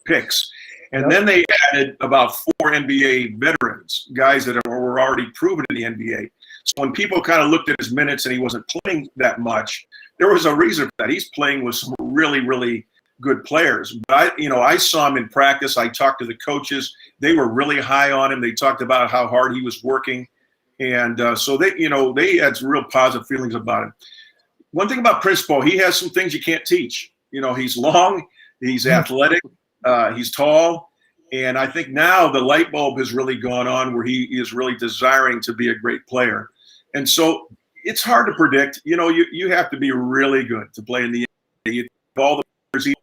picks. And then they added about 4 NBA veterans, guys that were already proven in the NBA. So when people kind of looked at his minutes and he wasn't playing that much, there was a reason for that. He's playing with some really, really good players. But I saw him in practice. I talked to the coaches. They were really high on him. They talked about how hard he was working. And so they had some real positive feelings about him. One thing about Prince Paul, he has some things you can't teach. He's long, he's athletic, he's tall. And I think now the light bulb has really gone on where he is really desiring to be a great player. And so it's hard to predict. You have to be really good to play in the NBA. All the players,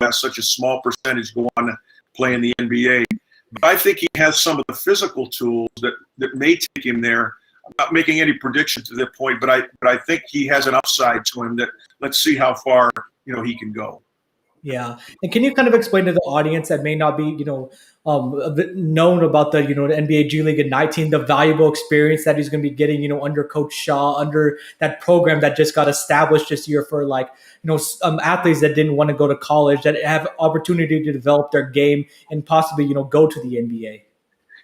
has such a small percentage go on to play in the NBA. But I think he has some of the physical tools that may take him there. I'm not making any prediction to that point, but I think he has an upside to him that let's see how far he can go. Yeah, and can you kind of explain to the audience that may not be, a bit known about the, the NBA G League Ignite team, the valuable experience that he's going to be getting, under Coach Shaw, under that program that just got established this year for athletes that didn't want to go to college, that have opportunity to develop their game and possibly, go to the NBA.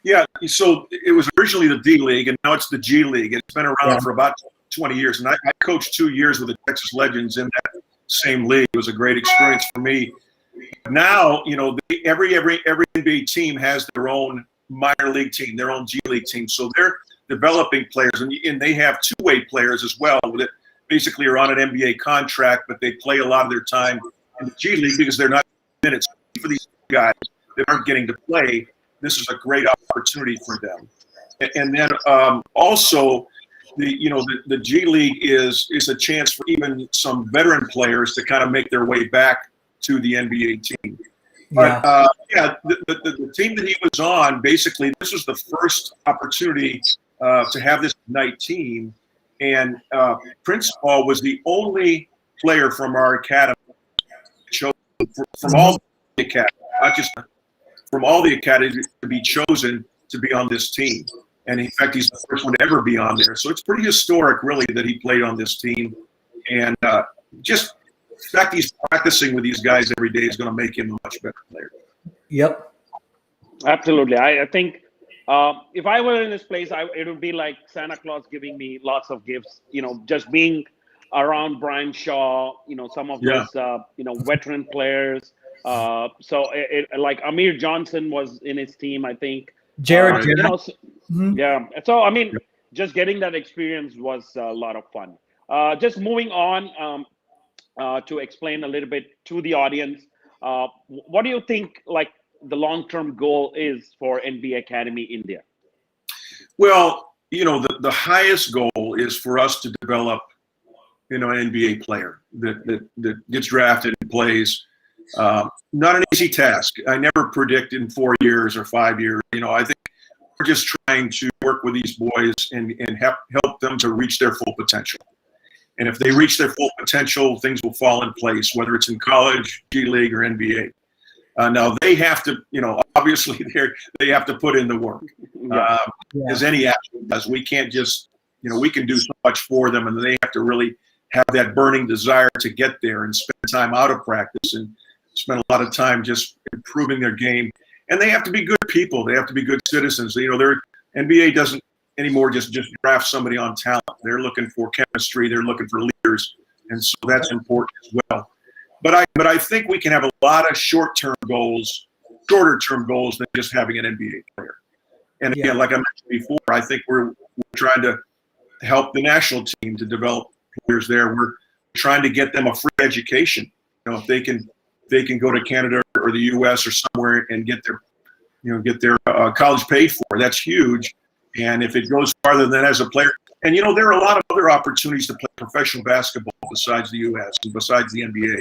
Yeah, so it was originally the D League, and now it's the G League. It's been around for about 20 years, and I coached 2 years with the Texas Legends in that same league. It was a great experience for me. Now, every NBA team has their own minor league team, their own G League team. So they're developing players, and they have two-way players as well that basically are on an NBA contract, but they play a lot of their time in the G League because they're not minutes. For these guys that aren't getting to play, this is a great opportunity for them. And then also, the G League is a chance for even some veteran players to kind of make their way back to the NBA team. But the team that he was on, basically, this was the first opportunity to have this Ignite team, and Prince Paul was the only player from our academy from all the academies, not just from all the academies, to be chosen to be on this team. And in fact, he's the first one to ever be on there. So it's pretty historic, really, that he played on this team. And just the fact he's practicing with these guys every day is going to make him a much better player. Yep. Absolutely. I think if I were in this place, it would be like Santa Claus giving me lots of gifts, just being around Brian Shaw, some of those, veteran players. So like Amir Johnson was in his team, I think. Jared. Yeah. So, just getting that experience was a lot of fun. Just moving on to explain a little bit to the audience, what do you think, the long-term goal is for NBA Academy India? Well, the highest goal is for us to develop, an NBA player that gets drafted and plays. Not an easy task. I never predict in 4 years or 5 years. I think we're just trying to work with these boys and help them to reach their full potential. And if they reach their full potential, things will fall in place, whether it's in college, G League, or NBA. Now they have to, obviously they have to put in the work. As any athlete does. We can't just, we can do so much for them, and they have to really have that burning desire to get there and spend time out of practice and spend a lot of time just improving their game. And they have to be good people. They have to be good citizens. Their NBA doesn't anymore just draft somebody on talent. They're looking for chemistry. They're looking for leaders. And so that's important as well. But I think we can have a lot of shorter-term goals than just having an NBA player. And again, like I mentioned before, I think we're trying to help the national team to develop players there. We're trying to get them a free education. If they can go to Canada or the U.S. or somewhere and get their college paid for. That's huge. And if it goes farther than that as a player, and there are a lot of other opportunities to play professional basketball besides the U.S. and besides the NBA.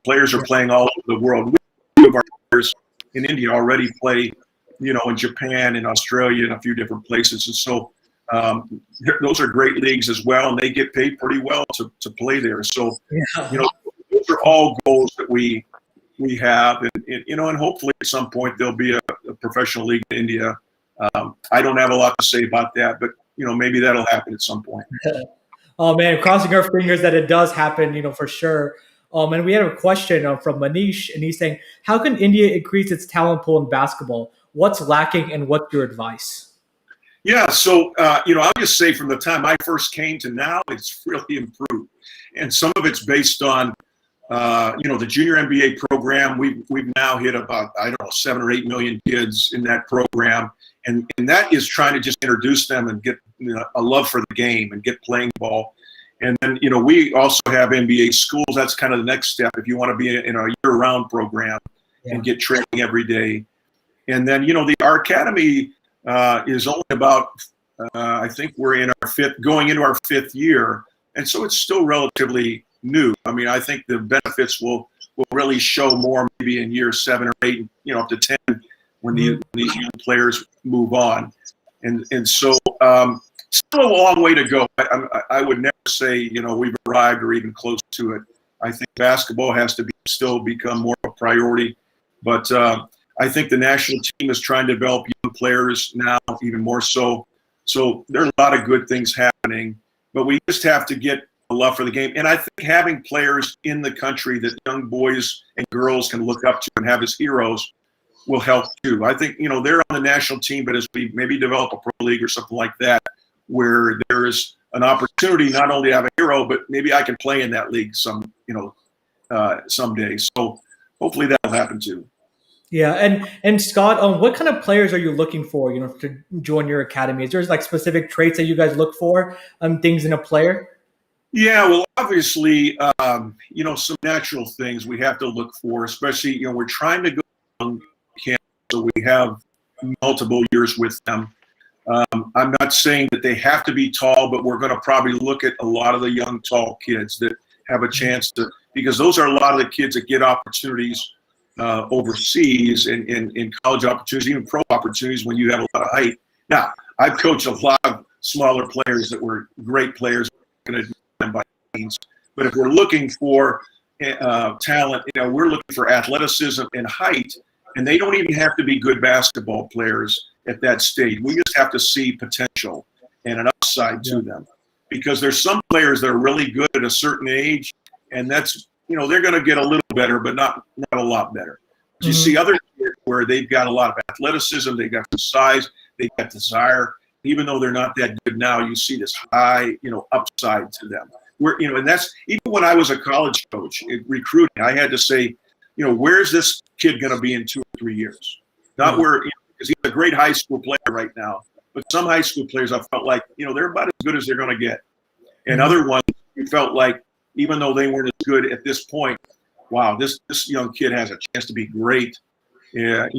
Players are playing all over the world. We have our players in India already play in Japan and Australia and a few different places. And so those are great leagues as well, and they get paid pretty well to play there. So, those are all goals that we have, and hopefully at some point there'll be a professional league in India. I don't have a lot to say about that, but maybe that'll happen at some point. Oh man, crossing our fingers that it does happen, for sure. And we had a question from Manish, and he's saying, how can India increase its talent pool in basketball? What's lacking, and what's your advice? Yeah, so I'll just say from the time I first came to now, it's really improved, and some of it's based on the junior NBA program. We've now hit about 7 or 8 million kids in that program, and that is trying to just introduce them and get a love for the game and get playing ball. And then we also have NBA schools. That's kind of the next step if you want to be in a year-round program and get training every day. And then our academy is only about I think we're going into our fifth year, and so it's still relatively new. I mean, I think the benefits will really show more maybe in year 7 or 8, up to 10 when these young players move on. And so still a long way to go. I would never say, we've arrived or even close to it. I think basketball has to still become more of a priority. But I think the national team is trying to develop young players now even more so. So there are a lot of good things happening, but we just have to get a love for the game. And I think having players in the country that young boys and girls can look up to and have as heroes will help too. I think, they're on the national team, but as we maybe develop a pro league or something like that, where there is an opportunity not only to have a hero, but maybe I can play in that league someday. So hopefully that'll happen too. Yeah, and Scott, what kind of players are you looking for, to join your academy? Is there like specific traits that you guys look for, things in a player? Yeah, well, obviously, some natural things we have to look for, especially, we're trying to go on camp, so we have multiple years with them. I'm not saying that they have to be tall, but we're going to probably look at a lot of the young, tall kids that have a chance to, because those are a lot of the kids that get opportunities overseas and in college opportunities, even pro opportunities when you have a lot of height. Now, I've coached a lot of smaller players that were great players, by means. But if we're looking for talent, we're looking for athleticism and height, and they don't even have to be good basketball players at that stage. We just have to see potential and an upside to them, because there's some players that are really good at a certain age, and that's they're going to get a little better, but not a lot better. But you see other kids where they've got a lot of athleticism, they've got some size, they've got desire. Even though they're not that good now, you see this high, upside to them. And that's even when I was a college coach recruiting, I had to say, where's this kid going to be in 2 or 3 years? Not where, because he's a great high school player right now, but some high school players I felt like, they're about as good as they're going to get, and other ones you felt like, even though they weren't as good at this point, wow, this young kid has a chance to be great, in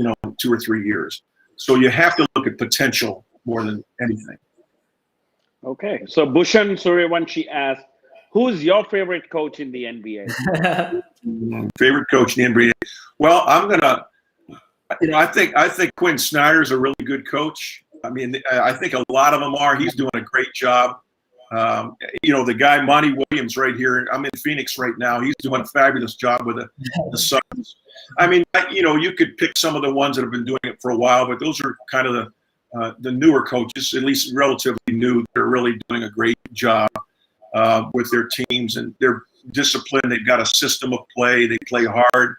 2 or 3 years. So you have to look at potential more than anything. Okay, so Bhushan Suryavanshi asked, who's your favorite coach in the NBA? Favorite coach in the NBA? Well, I'm gonna, I think Quinn Snyder's a really good coach. I mean, I think a lot of them are. He's doing a great job. The guy Monty Williams right here. I'm in Phoenix right now. He's doing a fabulous job with the Suns. I mean, you could pick some of the ones that have been doing it for a while, but those are kind of the newer coaches, at least relatively new. They're really doing a great job with their teams, and they're disciplined. They've got a system of play. They play hard,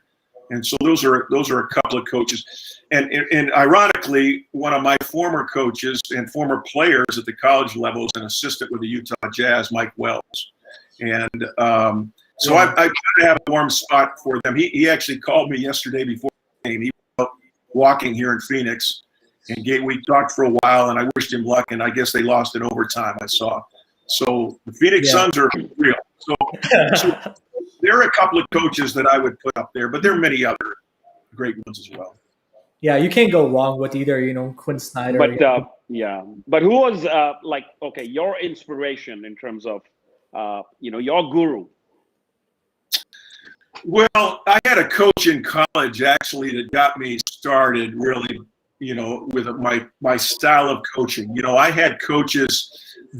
and so those are a couple of coaches. And ironically, one of my former coaches and former players at the college level is an assistant with the Utah Jazz, Mike Wells, and so I kind of have a warm spot for them. He actually called me yesterday before the game. He was out walking here in Phoenix, and we talked for a while, and I wished him luck, and I guess they lost in overtime, I saw. So the Phoenix Suns are real. So there are a couple of coaches that I would put up there, but there are many other great ones as well. Yeah, you can't go wrong with either, Quinn Snyder. But but who was your inspiration in terms of your guru? Well, I had a coach in college actually that got me started really with my style of coaching. I had coaches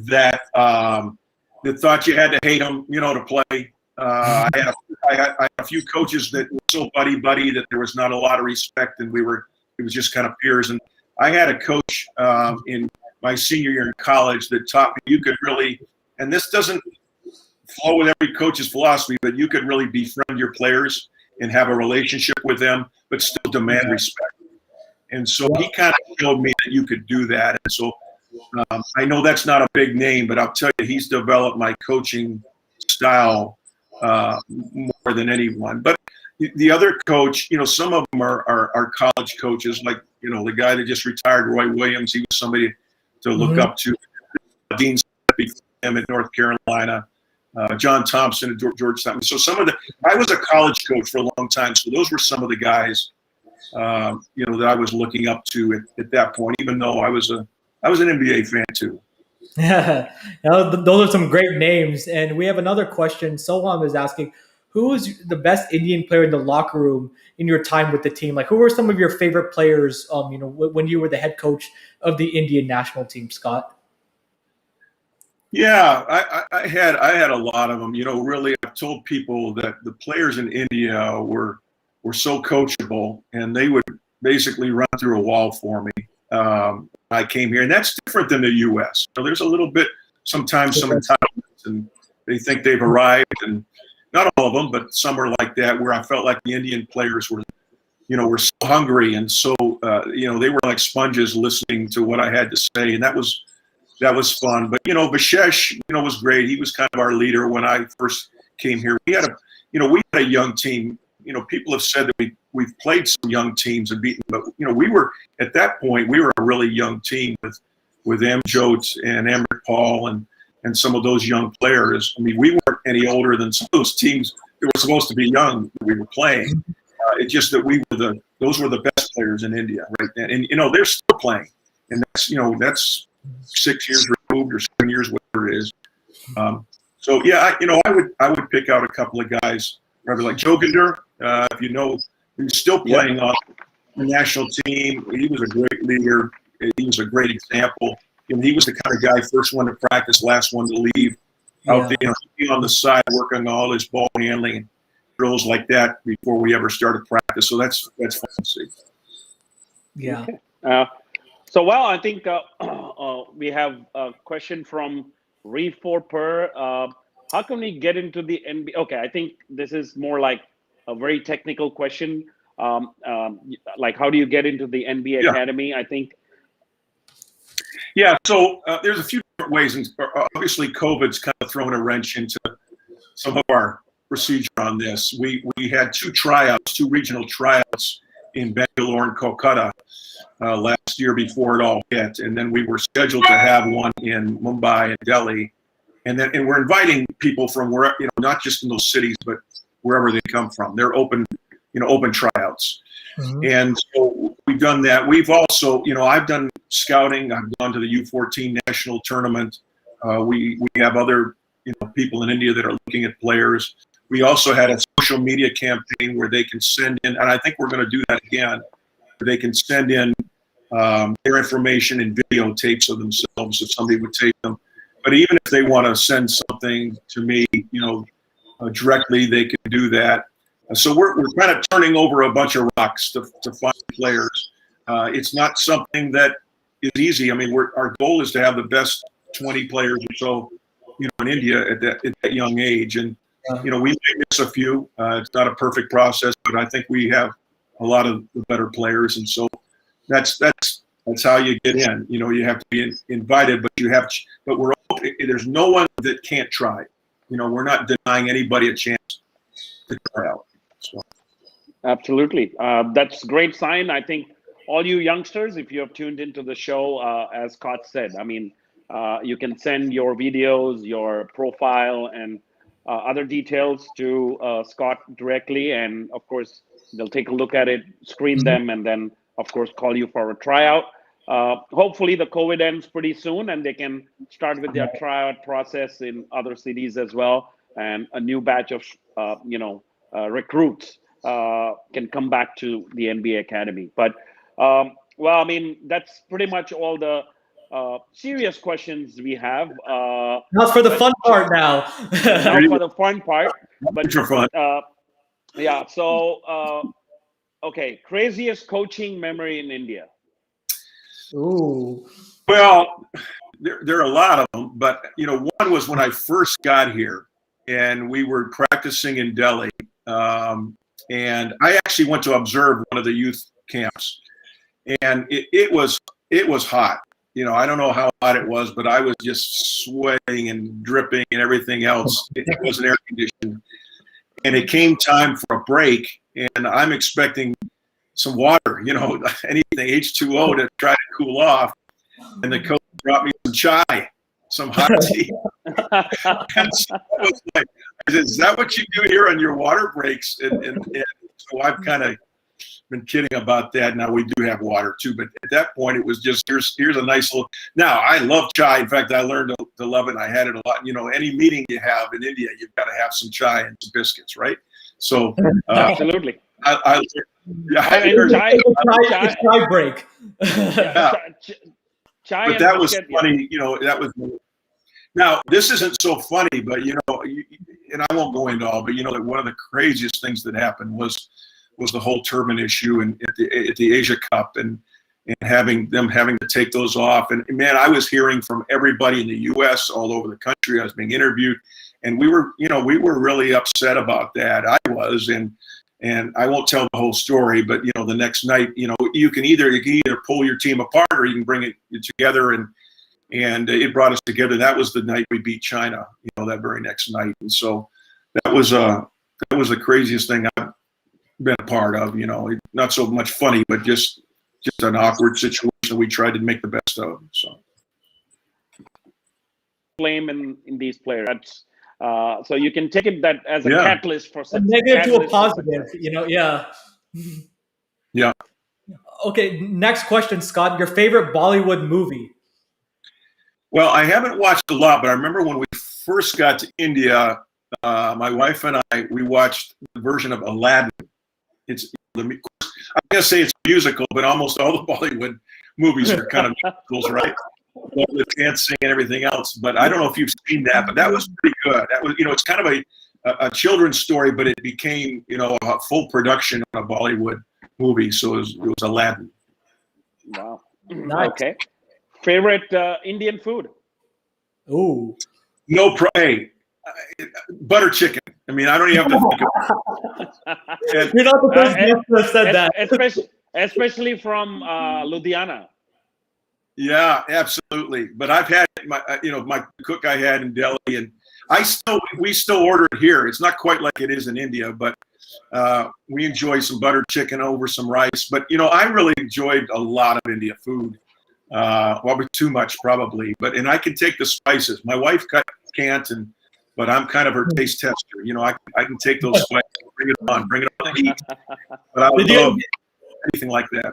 that that thought you had to hate them, to play. I had a few coaches that were so buddy that there was not a lot of respect, and it was just kind of peers. And I had a coach in my senior year in college that taught me you could really, and this doesn't flow with every coach's philosophy, but you could really befriend your players and have a relationship with them, but still demand respect. And so he kind of showed me that you could do that. And so I know that's not a big name, but I'll tell you, he's developed my coaching style more than anyone. But the other coach, some of them are college coaches, like, the guy that just retired, Roy Williams. He was somebody to look up to. Dean Smith in North Carolina. John Thompson at Georgetown. So I was a college coach for a long time. So those were some of the guys, that I was looking up to at that point, even though I was an NBA fan too. Yeah, those are some great names. And we have another question. Soham is asking, who is the best Indian player in the locker room in your time with the team? Like, who were some of your favorite players, when you were the head coach of the Indian national team, Scott? Yeah, I had a lot of them. Really, I've told people that the players in India were so coachable, and they would basically run through a wall for me. I came here, and that's different than the U.S. So there's a little bit sometimes some entitlements, and they think they've arrived, and not all of them, but some are like that. Where I felt like the Indian players were so hungry, and so they were like sponges listening to what I had to say, and that was fun. But Vishesh, was great. He was kind of our leader when I first came here. We had a young team. People have said that we've played some young teams and beaten, but we were at that point we were a really young team with Amjot and Amrit Paul and some of those young players. I mean, we weren't any older than some of those teams that were supposed to be young that we were playing. It's just that those were the best players in India right then, and they're still playing, and that's 6 years removed or 7 years, whatever it is. So yeah, I would pick out a couple of guys, probably like Joginder. He's still playing on the national team. He was a great leader. He was a great example. He was the kind of guy, first one to practice, last one to leave. Out there, on the side, working on all his ball handling and drills like that before we ever started practice. So that's fun to see. Yeah. Okay. I think we have a question from Re4Per. How can we get into the NBA? Okay, I think this is more like a very technical question. Like, how do you get into the NBA Academy? I think. Yeah, so there's a few different ways. And obviously, COVID's kind of thrown a wrench into some of our procedure on this. We had two regional tryouts in Bangalore and Kolkata last year before it all hit, and then we were scheduled to have one in Mumbai and Delhi, and we're inviting people from where, not just in those cities, but wherever they come from. They're open tryouts. Mm-hmm. And so we've done that. We've also, I've done scouting. I've gone to the U14 national tournament. We have other people in India that are looking at players. We also had a social media campaign where they can send in, and I think we're going to do that again. They can send in their information and videotapes of themselves if somebody would take them. But even if they want to send something to me, directly, they can do that. So we're kind of turning over a bunch of rocks to find players. It's not something that is easy. I mean, our goal is to have the best 20 players or so, in India at that young age. And we may miss a few. It's not a perfect process, but I think we have a lot of the better players, and so that's how you get in. You have to be invited, but we're open. There's no one that can't try. We're not denying anybody a chance to try out. So. Absolutely, that's a great sign. I think all you youngsters, if you have tuned into the show, as Scott said, I mean, you can send your videos, your profile, and other details to Scott directly, and of course they'll take a look at it, screen them, and then of course call you for a tryout. Hopefully the COVID ends pretty soon and they can start with their tryout process in other cities as well, and a new batch of recruits can come back to the NBA Academy. But Well, I mean, that's pretty much all the serious questions we have. Now for the fun part now. Now for the fun part. But fun. yeah, so okay, craziest coaching memory in India. Ooh. Well, there are a lot of them, but one was when I first got here, and we were practicing in Delhi, and I actually went to observe one of the youth camps, and it was hot. I don't know how hot it was, but I was just sweating and dripping and everything else. It wasn't air conditioned, and it came time for a break, and I'm expecting some water, anything H2O to try to cool off. And the coach brought me some chai, some hot tea. And so I was like, I said, is that what you do here on your water breaks? And so I've kind of been kidding about that. Now we do have water too, but at that point it was just here's a nice little. Now I love chai. In fact, I learned to love it. And I had it a lot. Any meeting you have in India, you've got to have some chai and some biscuits, right? So Absolutely. I chai break. Yeah. Chai but that was biscuit, funny. That was. Now this isn't so funny, but and I won't go into all. But one of the craziest things that happened was the whole turban issue and at the Asia Cup and having to take those off. And man, I was hearing from everybody in the U.S. all over the country. I was being interviewed, and we were really upset about that. I was, and I won't tell the whole story, but the next night, you can either pull your team apart or you can bring it together, and it brought us together. That was the night we beat China, that very next night, and so that was the craziest thing I've been a part of. Not so much funny, but just an awkward situation we tried to make the best of. So blame in these players. That's so you can take it that as a catalyst for a negative to a positive. Yeah. Yeah. Okay. Next question, Scott. Your favorite Bollywood movie? Well, I haven't watched a lot, but I remember when we first got to India, my wife and we watched the version of Aladdin. I'm going to say it's a musical, but almost all the Bollywood movies are kind of musicals, right? With dancing and everything else. But I don't know if you've seen that, but that was pretty good. That was, it's kind of a children's story, but it became, a full production of a Bollywood movie. So it was Aladdin. Wow. Nice. Okay. Favorite Indian food? Ooh. No pray. Butter chicken. I mean, I don't even have to think about it. You're not the first guest who has said that. Especially from Ludhiana. Yeah, absolutely. But I've had my cook I had in Delhi, and we still order it here. It's not quite like it is in India, but we enjoy some butter chicken over some rice. But I really enjoyed a lot of India food. Well, too much probably, and I can take the spices. My wife can't, but I'm kind of her taste tester. I can take those spices, bring it on the heat. But I would love anything like that.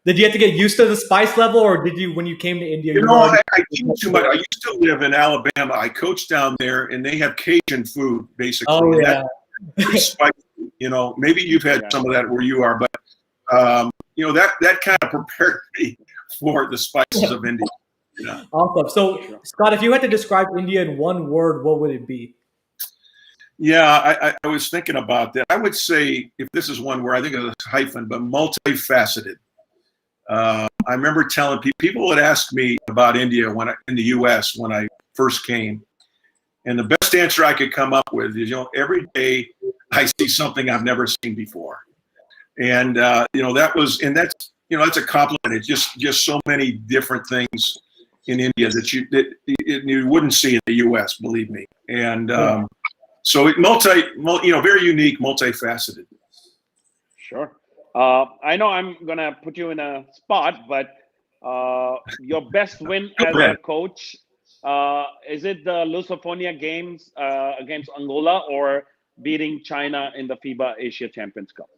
Did you have to get used to the spice level, or did you, when you came to India? I eat too much. I used to live in Alabama. I coached down there, and they have Cajun food basically. Oh yeah. That's spicy. Maybe you've had some of that where you are, but that kind of prepared me for the spices of India. Yeah. Awesome. So, Scott, if you had to describe India in one word, what would it be? Yeah, I was thinking about that. I would say, if this is one where I think it's a hyphen, but multifaceted. I remember telling people would ask me about India in the U.S. when I first came, and the best answer I could come up with is, every day I see something I've never seen before, and that's a compliment. It's just so many different things in India that you wouldn't see in the U.S. Believe me, and so it very unique, multifaceted. Sure. I know I'm gonna put you in a spot, but your best win as a coach, is it the Lusophobia games against Angola or beating China in the FIBA Asia Champions Cup?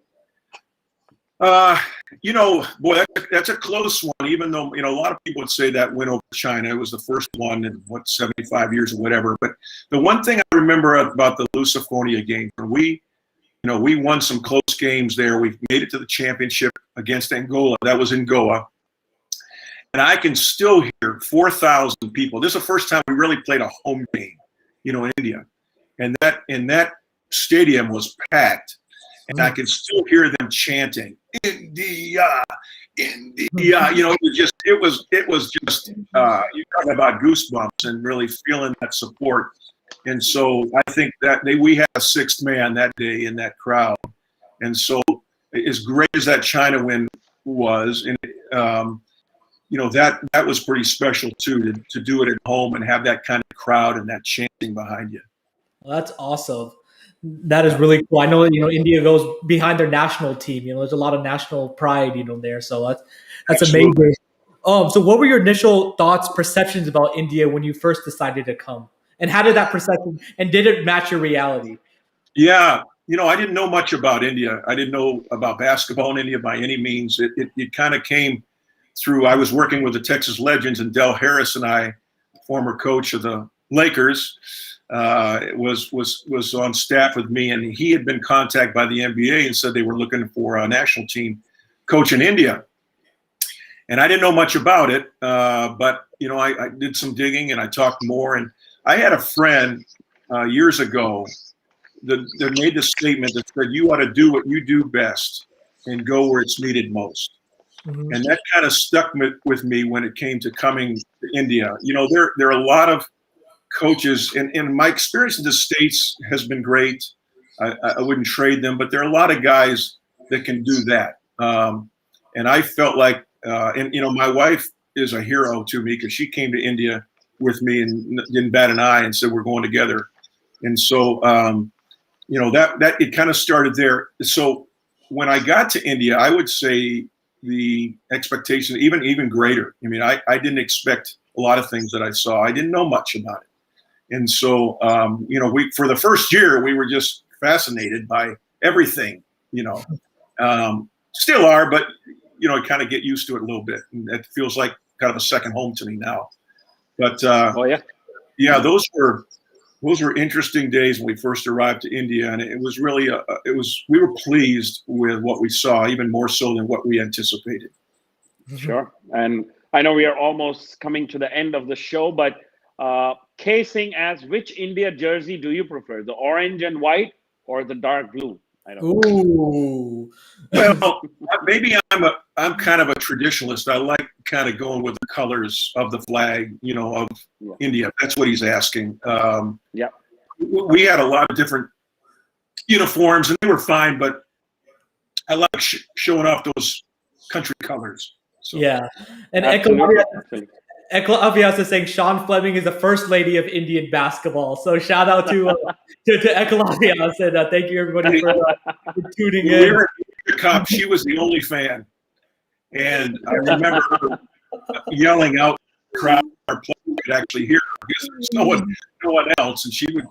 Boy, that's a close one, even though, a lot of people would say that win over China, it was the first one in 75 years or whatever. But the one thing I remember about the Lusophobia game, we won some close games there. We made it to the championship against Angola. That was in Goa. And I can still hear 4,000 people. This is the first time we really played a home game, in India. And that stadium was packed. And I can still hear them chanting, India, India. It was just you talk about goosebumps and really feeling that support. And so I think that we had a sixth man that day in that crowd. And so as great as that China win was, and that was pretty special too, to do it at home and have that kind of crowd and that chanting behind you. Well, that's awesome. That is really cool. I know that, India goes behind their national team. There's a lot of national pride, there. So that's amazing. So what were your initial thoughts, perceptions about India when you first decided to come? And how did that perception, and did it match your reality? Yeah. I didn't know much about India. I didn't know about basketball in India by any means. It kind of came through, I was working with the Texas Legends, and Del Harris and I, former coach of the Lakers, was on staff with me, and he had been contacted by the NBA and said they were looking for a national team coach in India. And I didn't know much about it, but I did some digging and I talked more. And I had a friend years ago that made the statement that said, you ought to do what you do best and go where it's needed most. Mm-hmm. And that kind of stuck with me when it came to coming to India. There are a lot of coaches, and my experience in the States has been great. I wouldn't trade them, but there are a lot of guys that can do that. And I felt like, my wife is a hero to me because she came to India with me and didn't bat an eye and said, we're going together. And so, that it kind of started there. So when I got to India, I would say the expectation even greater. I mean, I didn't expect a lot of things that I saw. I didn't know much about it. And so, for the first year, we were just fascinated by everything, still are, but, kind of get used to it a little bit. And it feels like kind of a second home to me now. But, those were interesting days when we first arrived to India. And it was really, we were pleased with what we saw, even more so than what we anticipated. Sure. And I know we are almost coming to the end of the show, but casing as which India jersey do you prefer, the orange and white or the dark blue? I don't know. Well, maybe I'm kind of a traditionalist. I like kind of going with the colors of the flag, of India. That's what he's asking. We had a lot of different uniforms and they were fine, but I like showing off those country colors. So. Yeah. And Ekalavyas is saying Sean Fleming is the first lady of Indian basketball. So shout out to Ekalavyas, and thank you everybody for tuning in. We were at Cup. She was the only fan, and I remember her yelling out the crowd. Our player could actually hear her because there's no one else, and she would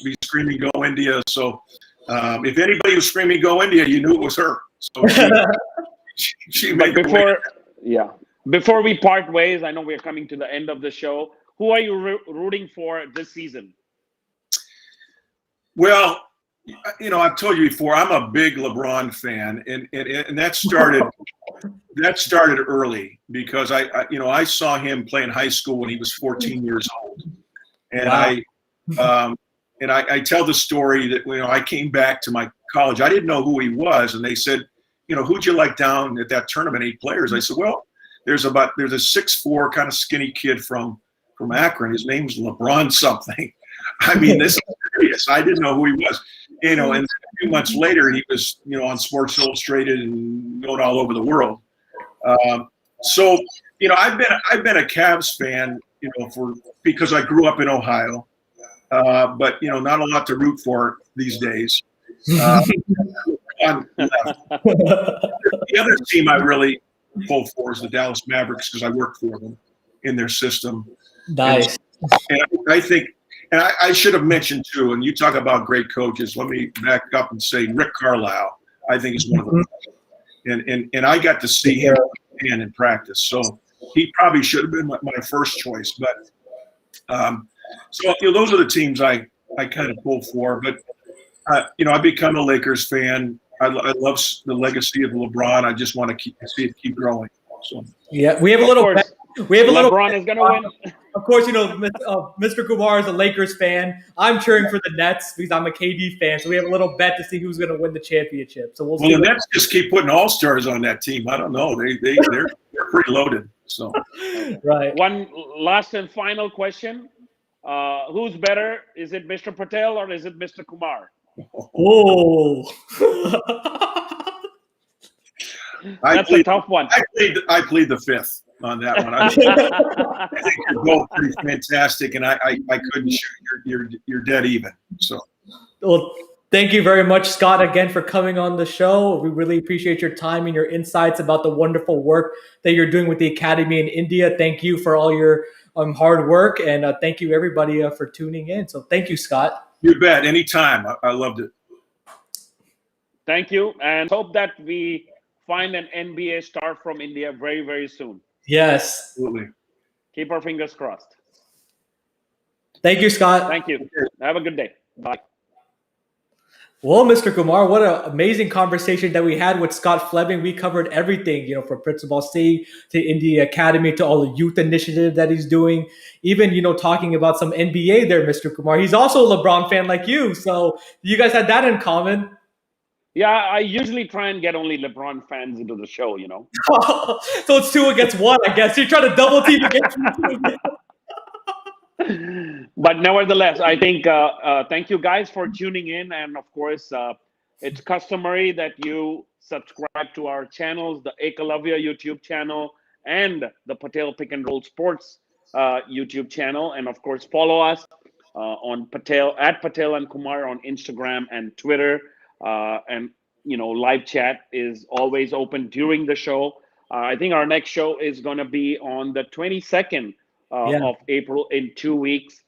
be screaming "Go India!" So if anybody was screaming "Go India," you knew it was her. So she made Before we part ways, I know we're coming to the end of the show. Who are you rooting for this season? Well, I've told you before, I'm a big LeBron fan, and that started early because I saw him play in high school when he was 14 years old, and wow. I tell the story that I came back to my college. I didn't know who he was, and they said, who'd you like down at that tournament? 8 players. I said, well. There's a 6'4" kind of skinny kid from Akron. His name's LeBron something. I mean, this is serious. I didn't know who he was. And a few months later, he was, on Sports Illustrated and going all over the world. So, I've been a Cavs fan, because I grew up in Ohio, but not a lot to root for these days. The other team I really pull for is the Dallas Mavericks because I work for them in their system. Nice. And I think, and I should have mentioned too, and you talk about great coaches. Let me back up and say Rick Carlisle, I think is one of them. And I got to see him in practice. So he probably should have been my first choice. But so those are the teams I kind of pull for. But I've become a Lakers fan. I love the legacy of LeBron. I just want to see it keep growing. So yeah, we have a little. We have a little. LeBron is going to win. Of course, Mr. Kumar is a Lakers fan. I'm cheering for the Nets because I'm a KD fan. So we have a little bet to see who's going to win the championship. So we'll see. The Nets just keep putting all-stars on that team. I don't know. They're pretty loaded. So right. One last and final question. Who's better? Is it Mr. Patel or is it Mr. Kumar? Oh. That's a tough one. I plead the fifth on that one. I think you're both pretty fantastic, and I couldn't shoot. You're dead even. So, well, thank you very much, Scott, again for coming on the show. We really appreciate your time and your insights about the wonderful work that you're doing with the Academy in India. Thank you for all your hard work, and thank you everybody for tuning in. So, thank you, Scott. You bet. Anytime. I loved it. Thank you, and hope that we find an NBA star from India very, very soon. Yes. Absolutely. Keep our fingers crossed. Thank you, Scott. Thank you. Have a good day. Bye. Well, Mr. Kumar, what an amazing conversation that we had with Scott Fleming. We covered everything, from Principal C to India Academy to all the youth initiative that he's doing. Even, talking about some NBA there, Mr. Kumar. He's also a LeBron fan like you. So you guys had that in common. Yeah, I usually try and get only LeBron fans into the show, So it's 2 against 1, I guess. You're trying to double team against me. But nevertheless, I think thank you guys for tuning in. And of course, it's customary that you subscribe to our channels, the Ekalavyas YouTube channel and the Patel Pick and Roll Sports YouTube channel. And of course, follow us on at Patel and Kumar on Instagram and Twitter. And live chat is always open during the show. I think our next show is going to be on the 22nd of April in 2 weeks.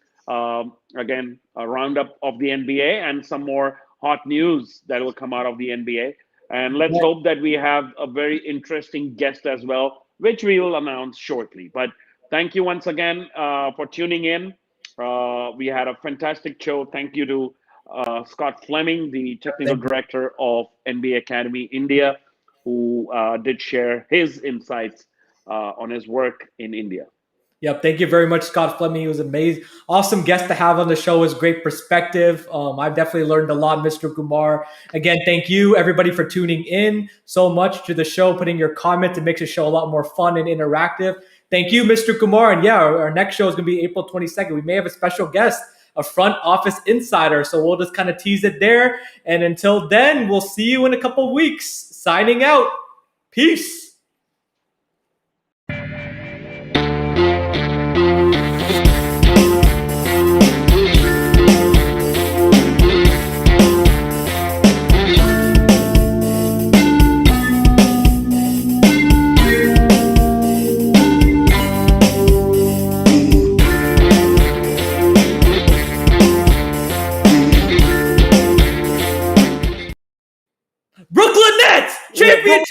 Again, a roundup of the NBA and some more hot news that will come out of the NBA. And let's hope that we have a very interesting guest as well, which we will announce shortly. But thank you once again for tuning in. We had a fantastic show. Thank you to Scott Fleming, the technical director of NBA Academy India, who did share his insights on his work in India. Yep. Thank you very much, Scott Fleming. He was amazing. Awesome guest to have on the show. His great perspective. I've definitely learned a lot, Mr. Kumar. Again, thank you, everybody, for tuning in so much to the show, putting your comments. It makes the show a lot more fun and interactive. Thank you, Mr. Kumar. And our next show is going to be April 22nd. We may have a special guest, a front office insider. So we'll just kind of tease it there. And until then, we'll see you in a couple of weeks. Signing out. Peace. Brooklyn Nets championship.